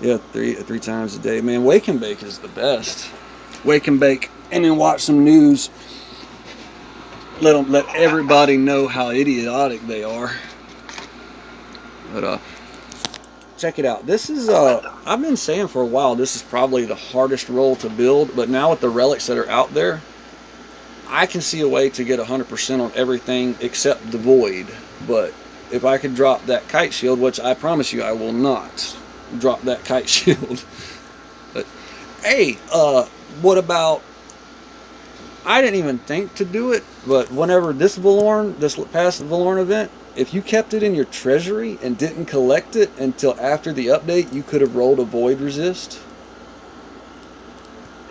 yeah, three times a day. Man, wake and bake is the best. Wake and bake, and then watch some news. Let everybody know how idiotic they are. But check it out. This is I've been saying for a while this is probably the hardest roll to build, but now with the relics that are out there, I can see a way to get 100% on everything except the void. But if I could drop that kite shield, which I promise you I will not drop that kite shield. But hey, what about, I didn't even think to do it, but whenever this past Valorn event, if you kept it in your treasury and didn't collect it until after the update, you could have rolled a void resist.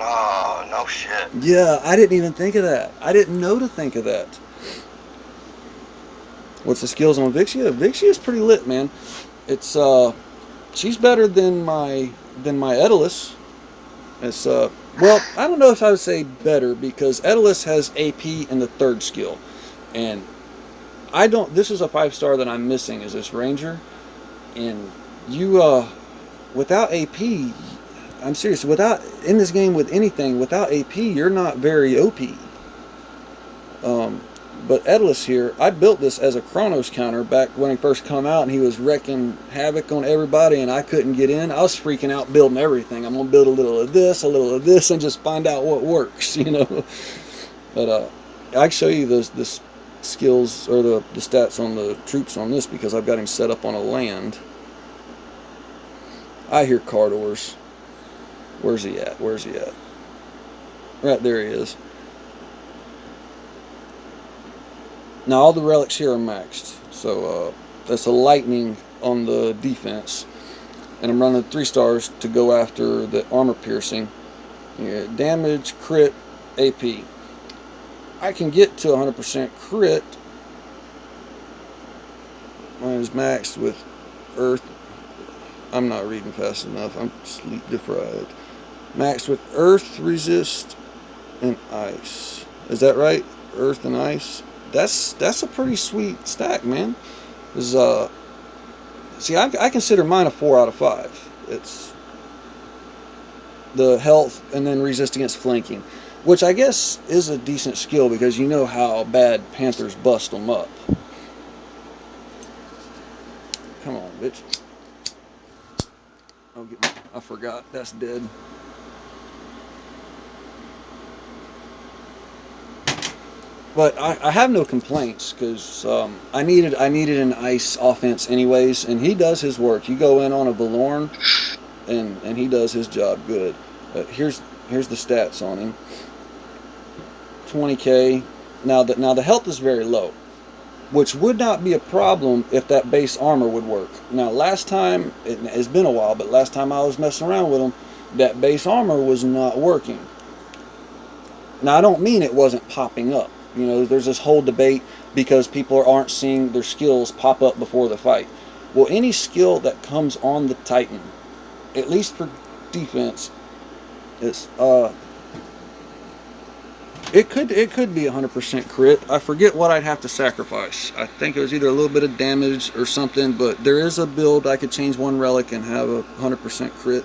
Oh, no shit. Yeah, I didn't even think of that. I didn't know to think of that. What's the skills on Vixia? Vixia is pretty lit, man. It's she's better than my Edalus. It's well, I don't know if I would say better, because Edalus has AP in the 3rd skill, and I don't. This is a 5-star that I'm missing. Is this Ranger? And you without AP, I'm serious. Without, in this game with anything without AP, you're not very OP. But Edalus here, I built this as a Chronos counter back when he first come out, and he was wrecking havoc on everybody, and I couldn't get in. I was freaking out building everything. I'm gonna build a little of this, and just find out what works, you know. But I can show you the skills or the stats on the troops on this, because I've got him set up on a land. I hear Cardors. Where's he at? Where's he at? Right there he is. Now all the relics here are maxed, so that's a lightning on the defense, and I'm running 3 stars to go after the armor piercing. Yeah, damage, crit, AP. I can get to 100% crit. Mine is maxed with earth. I'm not reading fast enough. I'm sleep deprived. Maxed with earth resist and ice. Is that right? Earth and ice. That's a pretty sweet stack, man. See, I consider mine a 4 out of 5. It's the health and then resist against flanking, which I guess is a decent skill, because you know how bad Panthers bust them up. Come on, bitch. I forgot. That's dead. But I have no complaints, because I needed an ice offense anyways, and he does his work. You go in on a Valorn, and he does his job good. Here's the stats on him. 20k. Now the health is very low, which would not be a problem if that base armor would work. Now last time, it's been a while, but last time I was messing around with him, that base armor was not working. Now I don't mean it wasn't popping up. You know, there's this whole debate because people aren't seeing their skills pop up before the fight. Well, any skill that comes on the Titan, at least for defense, is it could be 100% crit. I forget what I'd have to sacrifice. I think it was either a little bit of damage or something, but there is a build I could change one relic and have a 100% crit.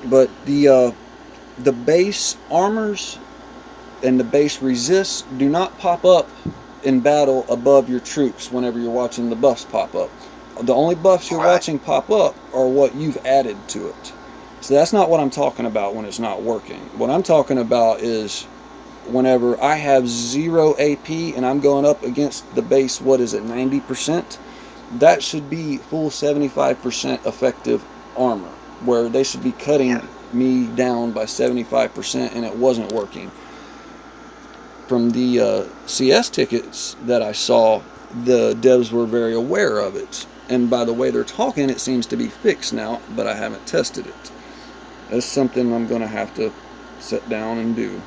But the base armors and the base resists do not pop up in battle above your troops whenever you're watching the buffs pop up. The only buffs you're watching pop up are what you've added to it. So that's not what I'm talking about when it's not working. What I'm talking about is whenever I have 0 AP and I'm going up against the base, what is it, 90%? That should be full 75% effective armor, where they should be cutting me down by 75%, and it wasn't working. From the CS tickets that I saw, the devs were very aware of it, and by the way they're talking, it seems to be fixed now, but I haven't tested it. That's something I'm going to have to sit down and do.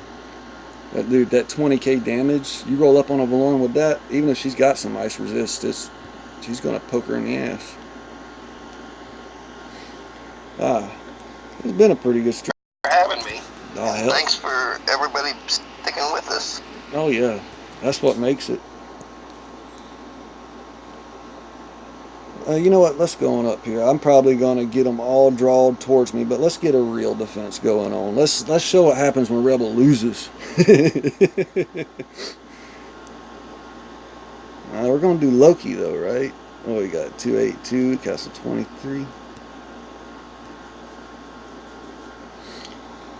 But dude, that 20k damage, you roll up on a Valorn with that, even if she's got some ice resist, she's going to poke her in the ass. It's been a pretty good stream. For having me. Oh, thanks for everybody sticking with us. Oh yeah, that's what makes it. You know what? Let's go on up here. I'm probably going to get them all drawed towards me, but let's get a real defense going on. Let's show what happens when Rebel loses. We're going to do Loki, though, right? Oh, we got 282, Castle 23.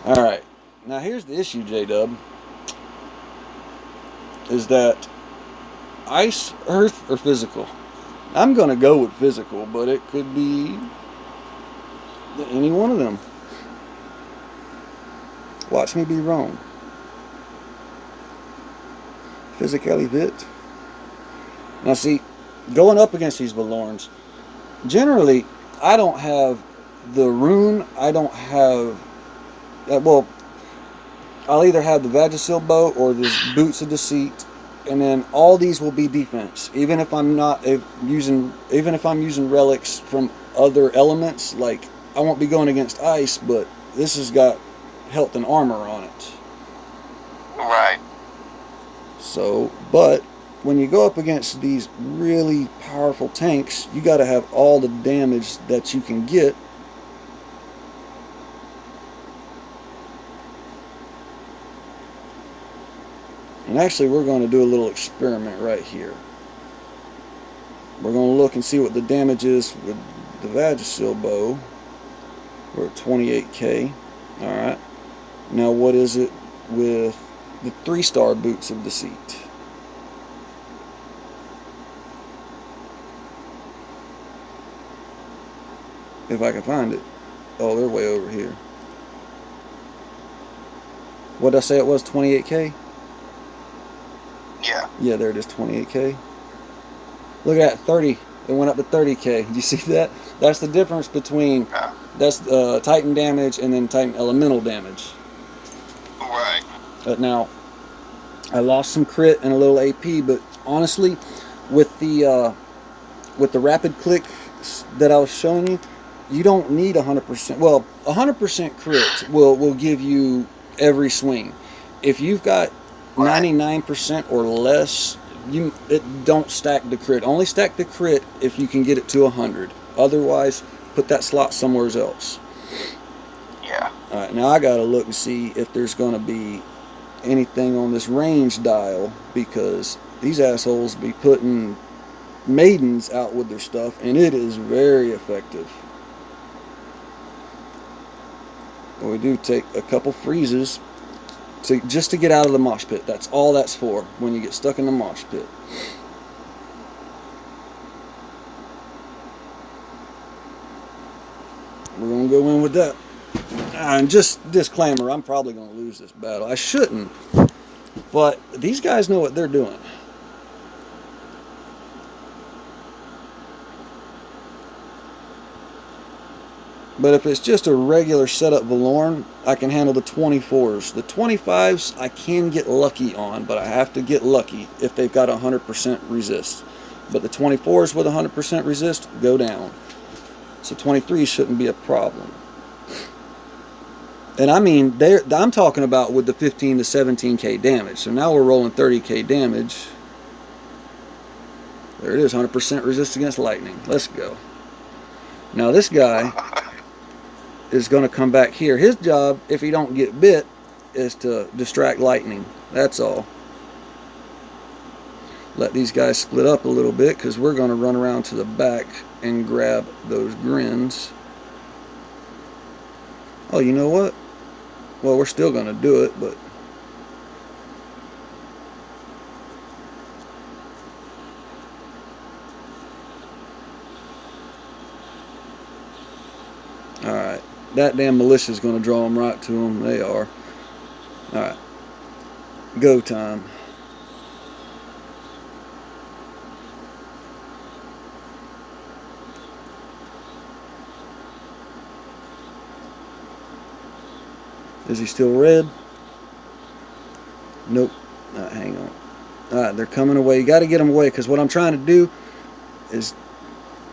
Alright. Now, here's the issue, JDub. Is that ice, earth, or physical? I'm going to go with physical, but it could be any one of them. Watch me be wrong. Physically fit. Now see, going up against these Valorns, generally, I don't have the rune, I don't have, well, I'll either have the Vagisil bow or this Boots of Deceit, and then all these will be defense. Even if I'm not using relics from other elements, like I won't be going against ice, but this has got health and armor on it. Right. So, but when you go up against these really powerful tanks, you got to have all the damage that you can get. And actually, we're going to do a little experiment right here. We're going to look and see what the damage is with the Vagisil bow. We're at 28k. Alright. Now, what is it with the 3-star Boots of Deceit? If I can find it. Oh, they're way over here. What did I say it was? 28k? Yeah. Yeah, there it is, 28k. Look at that, 30. It went up to 30k. Do you see that? That's the difference between that's Titan damage and then Titan elemental damage. Right. But now, I lost some crit and a little AP, but honestly, with the rapid click that I was showing you, you don't need 100%. Well, 100% crit will give you every swing. If you've got 99% or less, it don't stack the crit. Only stack the crit if you can get it to 100. Otherwise, put that slot somewhere else. Yeah. All right, now I gotta look and see if there's gonna be anything on this range dial, because these assholes be putting maidens out with their stuff, and it is very effective. But we do take a couple freezes just to get out of the mosh pit. That's all that's for, when you get stuck in the mosh pit. We're going to go in with that. And just disclaimer, I'm probably going to lose this battle. I shouldn't, but these guys know what they're doing. But if it's just a regular setup Valorn, I can handle the 24s. The 25s I can get lucky on, but I have to get lucky if they've got 100% resist. But the 24s with 100% resist go down. So 23s shouldn't be a problem. And I mean, I'm talking about with the 15 to 17k damage. So now we're rolling 30k damage. There it is, 100% resist against lightning. Let's go. Now this guy is going to come back here. His job, if he don't get bit, is to distract lightning. That's all. Let these guys split up a little bit, because we're going to run around to the back and grab those grins. Oh, you know what? Well, we're still going to do it, but alright. That damn militia's going to draw them right to them. They are. Alright. Go time. Is he still red? Nope. Hang on. Alright, they're coming away. You got to get them away, because what I'm trying to do is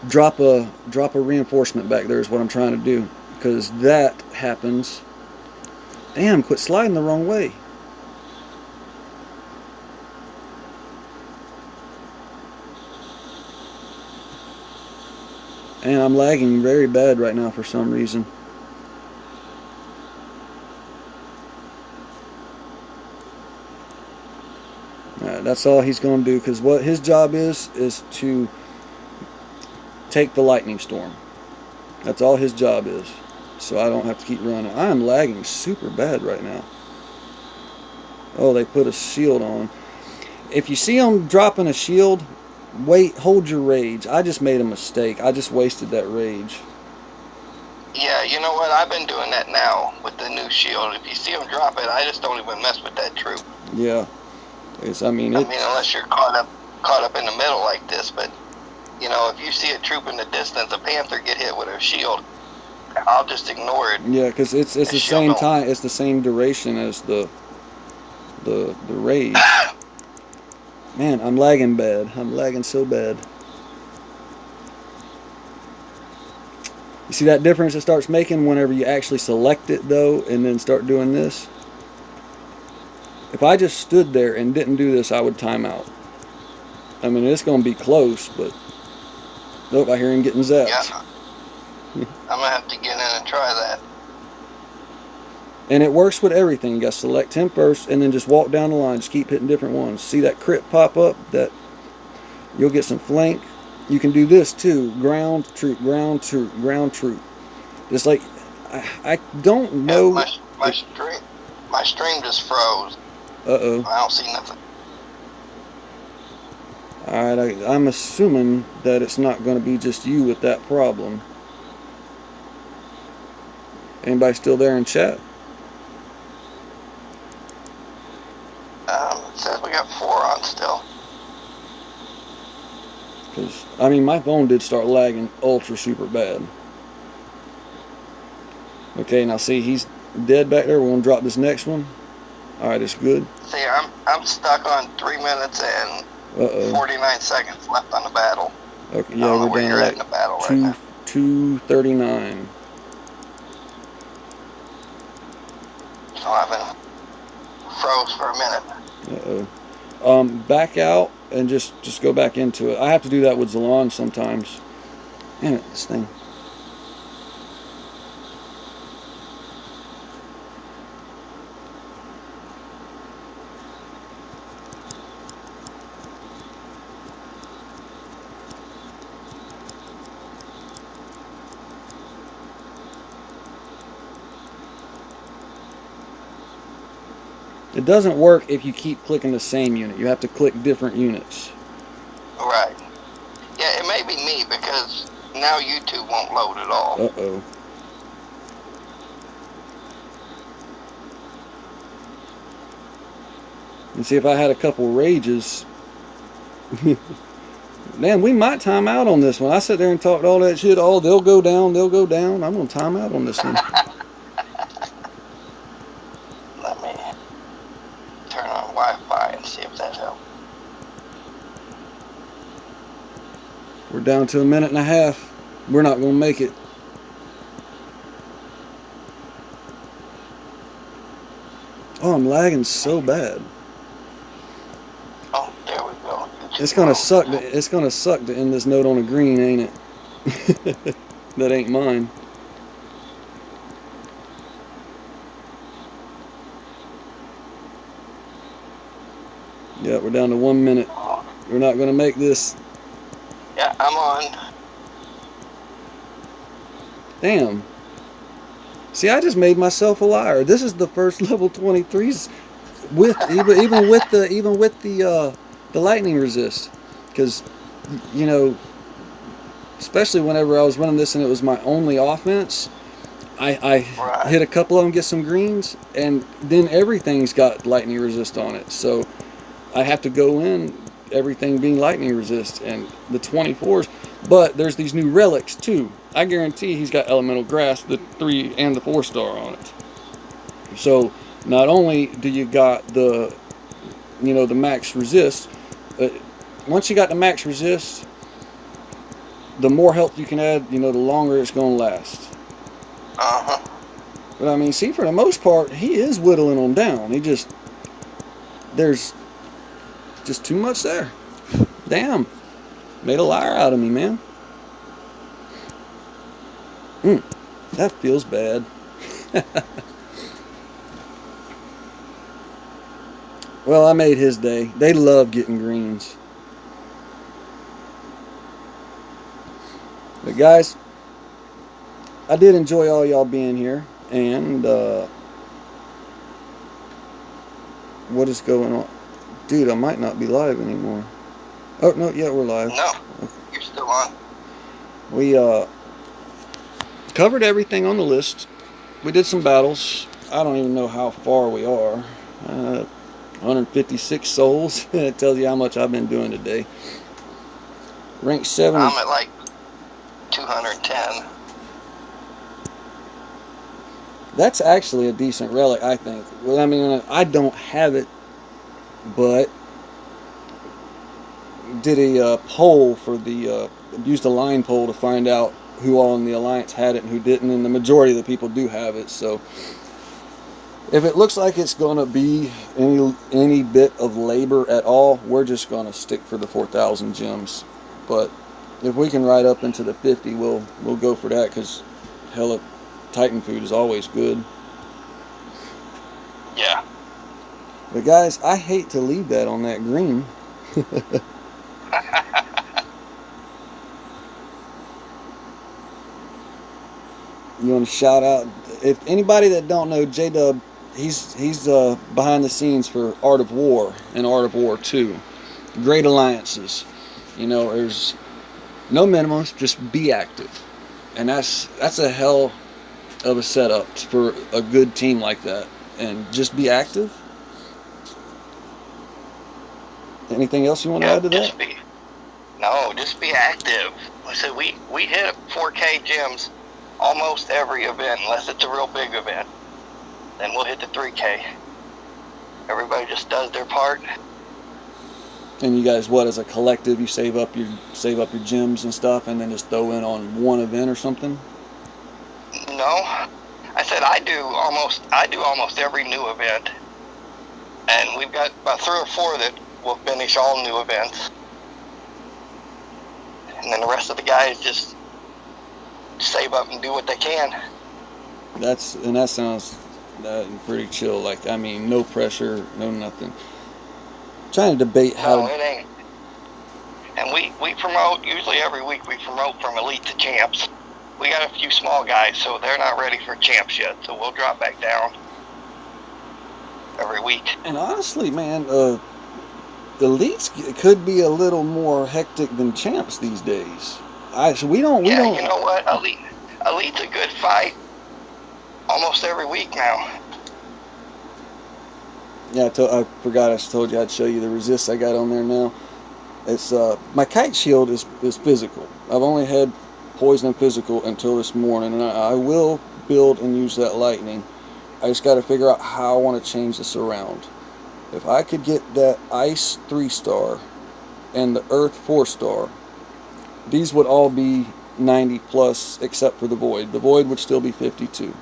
drop a reinforcement back there is what I'm trying to do. Because that happens. Damn, quit sliding the wrong way. And I'm lagging very bad right now for some reason. Alright, that's all he's going to do, because what his job is to take the lightning storm. That's all his job is. So I don't have to keep running. I am lagging super bad right now. Oh, they put a shield on. If you see them dropping a shield, wait, hold your rage. I just made a mistake. I just wasted that rage. Yeah, you know what? I've been doing that now with the new shield. If you see them drop it, I just don't even mess with that troop. Yeah. I mean, unless you're caught up in the middle like this, but you know, if you see a troop in the distance, a panther get hit with a shield, I'll just ignore it. Yeah, because it's the same time, it's the same duration as the rage. Man, I'm lagging bad. I'm lagging so bad. You see that difference it starts making whenever you actually select it, though, and then start doing this? If I just stood there and didn't do this, I would time out. I mean, it's going to be close, but... Nope, I hear him getting zapped. Yeah. I'm going to have to get in and try that. And it works with everything. You got to select him first, and then just walk down the line. Just keep hitting different ones. See that crit pop up? That you'll get some flank. You can do this too. Ground troop, ground troop, ground troop. Just like I don't know. Yeah, my stream just froze. Uh-oh. I don't see nothing. Alright, I'm assuming that it's not going to be just you with that problem. Anybody still there in chat? It says we got 4 on still. Because, I mean, my phone did start lagging ultra super bad. Okay, now see, he's dead back there. We're going to drop this next one. Alright, it's good. See, I'm stuck on 3 minutes and 49 seconds left on the battle. Okay, yeah, we're down at in the battle right now. 2:39. So I've been froze for a minute. Back out and just go back into it. I have to do that with Zalon sometimes. Damn it, this thing. It doesn't work if you keep clicking the same unit. You have to click different units. Right. Yeah, it may be me because now YouTube won't load at all. Uh-oh. And see, if I had a couple rages... Man, we might time out on this one. I sit there and talked all that shit. Oh, they'll go down, they'll go down. I'm going to time out on this one. Let me turn on Wi-Fi and see if that helps. We're down to 1.5 minutes. We're not going to make it. Oh, I'm lagging so bad. Oh, there we go. It's gonna suck. It's gonna suck to end this note on a green, ain't it? That ain't mine. Yeah, we're down to 1 minute. We're not gonna make this. Yeah, I'm on. Damn. See, I just made myself a liar. This is the first level 23s with even with the lightning resist, because you know, especially whenever I was running this and it was my only offense, I hit a couple of them, get some greens, and then everything's got lightning resist on it. So I have to go in everything being lightning resist and the 24s. But there's these new relics too. I guarantee he's got elemental grasp, the 3 and the 4-star on it. So not only do you got the, you know, the max resist, once you got the max resist, the more health you can add, you know, the longer it's going to last. But I mean, see, for the most part, he is whittling them down. There's just too much there. Damn. Made a liar out of me, man. That feels bad. Well, I made his day. They love getting greens. But guys, I did enjoy all y'all being here. And what is going on? Dude, I might not be live anymore. Oh, no, yeah, we're live. No, you're still on. We covered everything on the list. We did some battles. I don't even know how far we are. 156 souls. It tells you how much I've been doing today. Rank 7. I'm at like 210. That's actually a decent relic, I think. Well, I mean, I don't have it, but did a poll for the used a line poll to find out who all in the alliance had it and who didn't, and the majority of the people do have it. So if it looks like it's going to be any bit of labor at all, we're just going to stick for the 4,000 gems. But if we can ride up into the 50, we'll go for that, because hella Titan food is always good. Yeah. But guys, I hate to leave that on that green. You want to shout out, if anybody that don't know, JDub, he's behind the scenes for Art of War and Art of War 2. Great alliances. You know, there's no minimums, just be active. And that's a hell of a setup for a good team like that. And just be active. Anything else you want to add to that? Just be active. Like I said, we hit 4K gems almost every event, unless it's a real big event. Then we'll hit the 3K. Everybody just does their part. And you guys, what, as a collective, you save up your gems and stuff, and then just throw in on one event or something? No, I said I do almost every new event, and we've got about 3 or 4 that will finish all new events, and then the rest of the guys just save up and do what they can. That sounds pretty chill. Like, I mean, no pressure, no nothing. Trying to debate how. No, it ain't. And we promote, usually every week we promote from elite to champs. We got a few small guys, so they're not ready for champs yet, so we'll drop back down every week. And honestly, man, elites could be a little more hectic than champs these days. We don't. You know what? Elite's a good fight almost every week now. Yeah, I forgot I told you I'd show you the resist I got on there now. It's my kite shield is physical. I've only had poison and physical until this morning, and I will build and use that lightning. I just got to figure out how I want to change this around. If I could get that ice 3-star and the earth 4-star, these would all be 90 plus except for the void. The void would still be 52.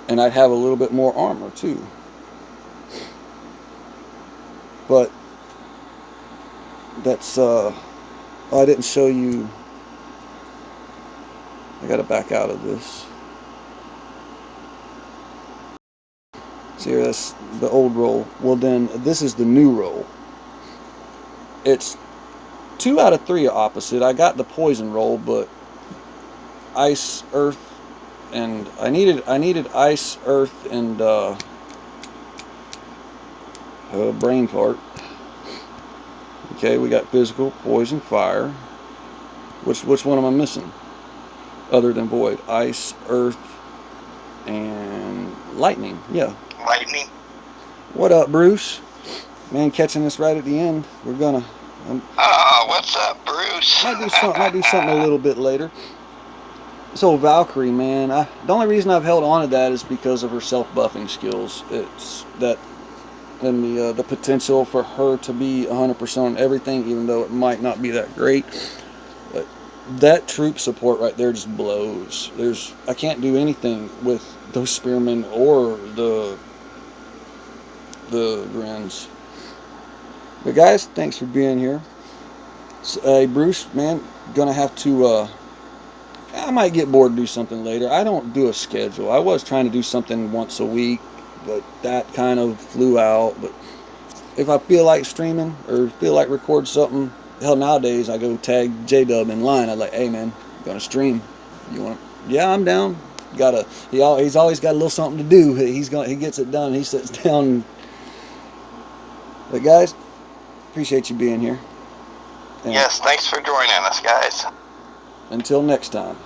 And I'd have a little bit more armor too. But that's I didn't show you. I gotta back out of this. See, that's the old roll. Well, then this is the new roll. It's 2 out of 3 are opposite. I got the poison roll, but ice, earth, and I needed ice, earth, and brain fart. Okay, we got physical, poison, fire. Which one am I missing? Other than void, ice, earth, and lightning. Yeah. Lightning. What up, Bruce? Man, catching us right at the end. We're gonna. What's up, Bruce? Might do something a little bit later. This old Valkyrie, man. The only reason I've held on to that is because of her self-buffing skills. It's that, and the potential for her to be 100% on everything, even though it might not be that great. But that troop support right there just blows. I can't do anything with those spearmen or the grins. But guys, thanks for being here. Hey, Bruce, man, gonna have to. I might get bored and do something later. I don't do a schedule. I was trying to do something once a week, but that kind of flew out. But if I feel like streaming or feel like record something, hell, nowadays I go tag JDub in line. I'm like, hey man, gonna stream. You want? Yeah, I'm down. He's always got a little something to do. He gets it done. He sits down. But guys, appreciate you being here. And yes, thanks for joining us, guys. until next time.